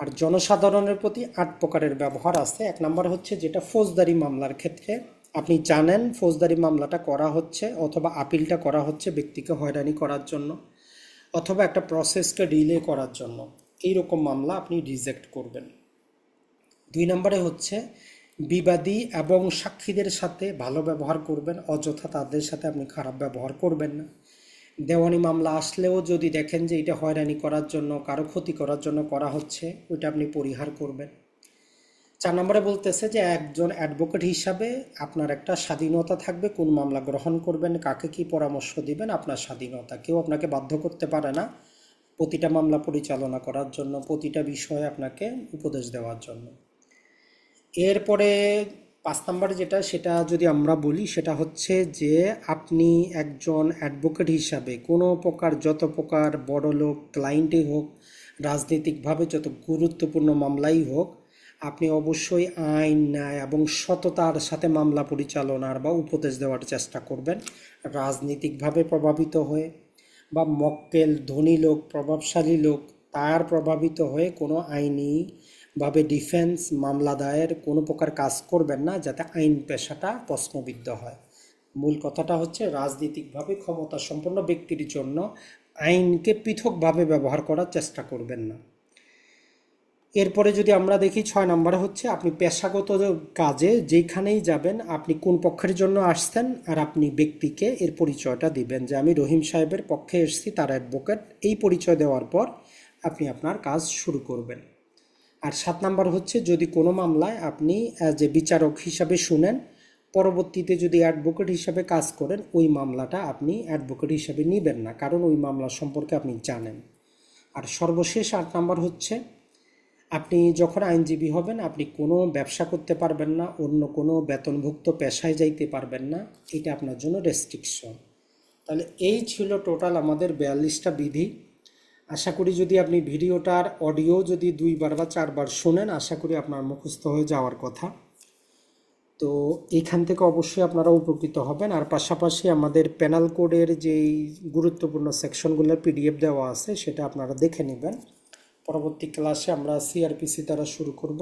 আর জনসাধারণের প্রতি 8 প্রকারের ব্যবহার আছে। 1 নম্বর হচ্ছে যেটা ফৌজদারি মামলার ক্ষেত্রে আপনি জানেন ফৌজদারি মামলাটা করা হচ্ছে অথবা আপিলটা করা হচ্ছে ব্যক্তিকে হয়রানি করার জন্য অথবা একটা প্রসেসকে ডিলে করার জন্য, এইরকম মামলা আপনি রিজেক্ট করবেন। 2 নম্বরে হচ্ছে বিবাদী এবং সাক্ষীদের সাথে ভালো ব্যবহার করবেন, অযথা তাদের সাথে আপনি খারাপ ব্যবহার করবেন না। দেওয়ানি মামলা আসলেও যদি দেখেন যে এটা হয়রানি করার জন্য, কারো ক্ষতি করার জন্য করা হচ্ছে, ওইটা আপনি পরিহার করবেন। 4 নম্বরে বলতেছে যে একজন অ্যাডভোকেট হিসাবে আপনার একটা স্বাধীনতা থাকবে, কোন মামলা গ্রহণ করবেন, কাকে কি পরামর্শ দিবেন, আপনার স্বাধীনতা, কেউ আপনাকে বাধ্য করতে পারে না প্রতিটা মামলা পরিচালনা করার জন্য, প্রতিটা বিষয়ে আপনাকে উপদেশ দেওয়ার জন্য। এরপরে 5 নম্বরে যেটা, সেটা যদি আমরা বলি সেটা হচ্ছে যে আপনি একজন অ্যাডভোকেট হিসাবে কোনো প্রকার, যত প্রকার বড়লোক ক্লায়েন্টই হোক, রাজনৈতিকভাবে যত গুরুত্বপূর্ণ মামলাই হোক, আপনি অবশ্যই আইন, ন্যায় এবং সততার সাথে মামলা পরিচালনার বা উপদেশ দেওয়ার চেষ্টা করবেন, রাজনৈতিকভাবে প্রভাবিত হয়ে বা মক্কেল, ধনী লোক, প্রভাবশালী লোক তার প্রভাবিত হয়ে কোনো আইনিভাবে ডিফেন্স মামলা দায়ের কোনো প্রকার কাজ করবেন না, যাতে আইন পেশাটা প্রশ্নবিদ্ধ হয়। মূল কথাটা হচ্ছে রাজনৈতিকভাবে ক্ষমতা সম্পন্ন ব্যক্তির জন্য আইনকে পৃথকভাবে ব্যবহার করার চেষ্টা করবেন না। এরপরে যদি আমরা দেখি 6 নম্বরে হচ্ছে আপনি পেশাগত কাজে যেখানেই যাবেন আপনি কোন পক্ষের জন্য আসছেন আর আপনি ব্যক্তিকে এর পরিচয়টা দিবেন যে আমি রহিম সাহেবের পক্ষে এসেছি, তার অ্যাডভোকেট, এই পরিচয় দেওয়ার পর আপনি আপনার কাজ শুরু করবেন। আর 7 নম্বর হচ্ছে যদি কোনো মামলায় আপনি অ্যাজ এ বিচারক হিসাবে শুনেন, পরবর্তীতে যদি অ্যাডভোকেট হিসাবে কাজ করেন ওই মামলাটা আপনি অ্যাডভোকেট হিসাবে নেবেন না, কারণ ওই মামলা সম্পর্কে আপনি জানেন। আর সর্বশেষ 8 নম্বর হচ্ছে আপনি যখন আইনজীবী হবেন আপনি কোনো ব্যবসা করতে পারবেন না, অন্য কোনো বেতনভুক্ত পেশায় যাইতে পারবেন না, এটা আপনার জন্য রেস্ট্রিকশন। তাহলে এই ছিল টোটাল আমাদের 42টা বিধি। আশা করি যদি আপনি ভিডিওটার অডিও যদি 2বার বা 4বার শোনেন, আশা করি আপনার মুখস্থ হয়ে যাওয়ার কথা। তো এখান থেকে অবশ্যই আপনারা উপকৃত হবেন। আর পাশাপাশি আমাদের পেনাল কোডের যেই গুরুত্বপূর্ণ সেকশনগুলোর পিডিএফ দেওয়া আছে সেটা আপনারা দেখে নেবেন। পরবর্তী ক্লাসে আমরা সিআরপিসি দ্বারা শুরু করব।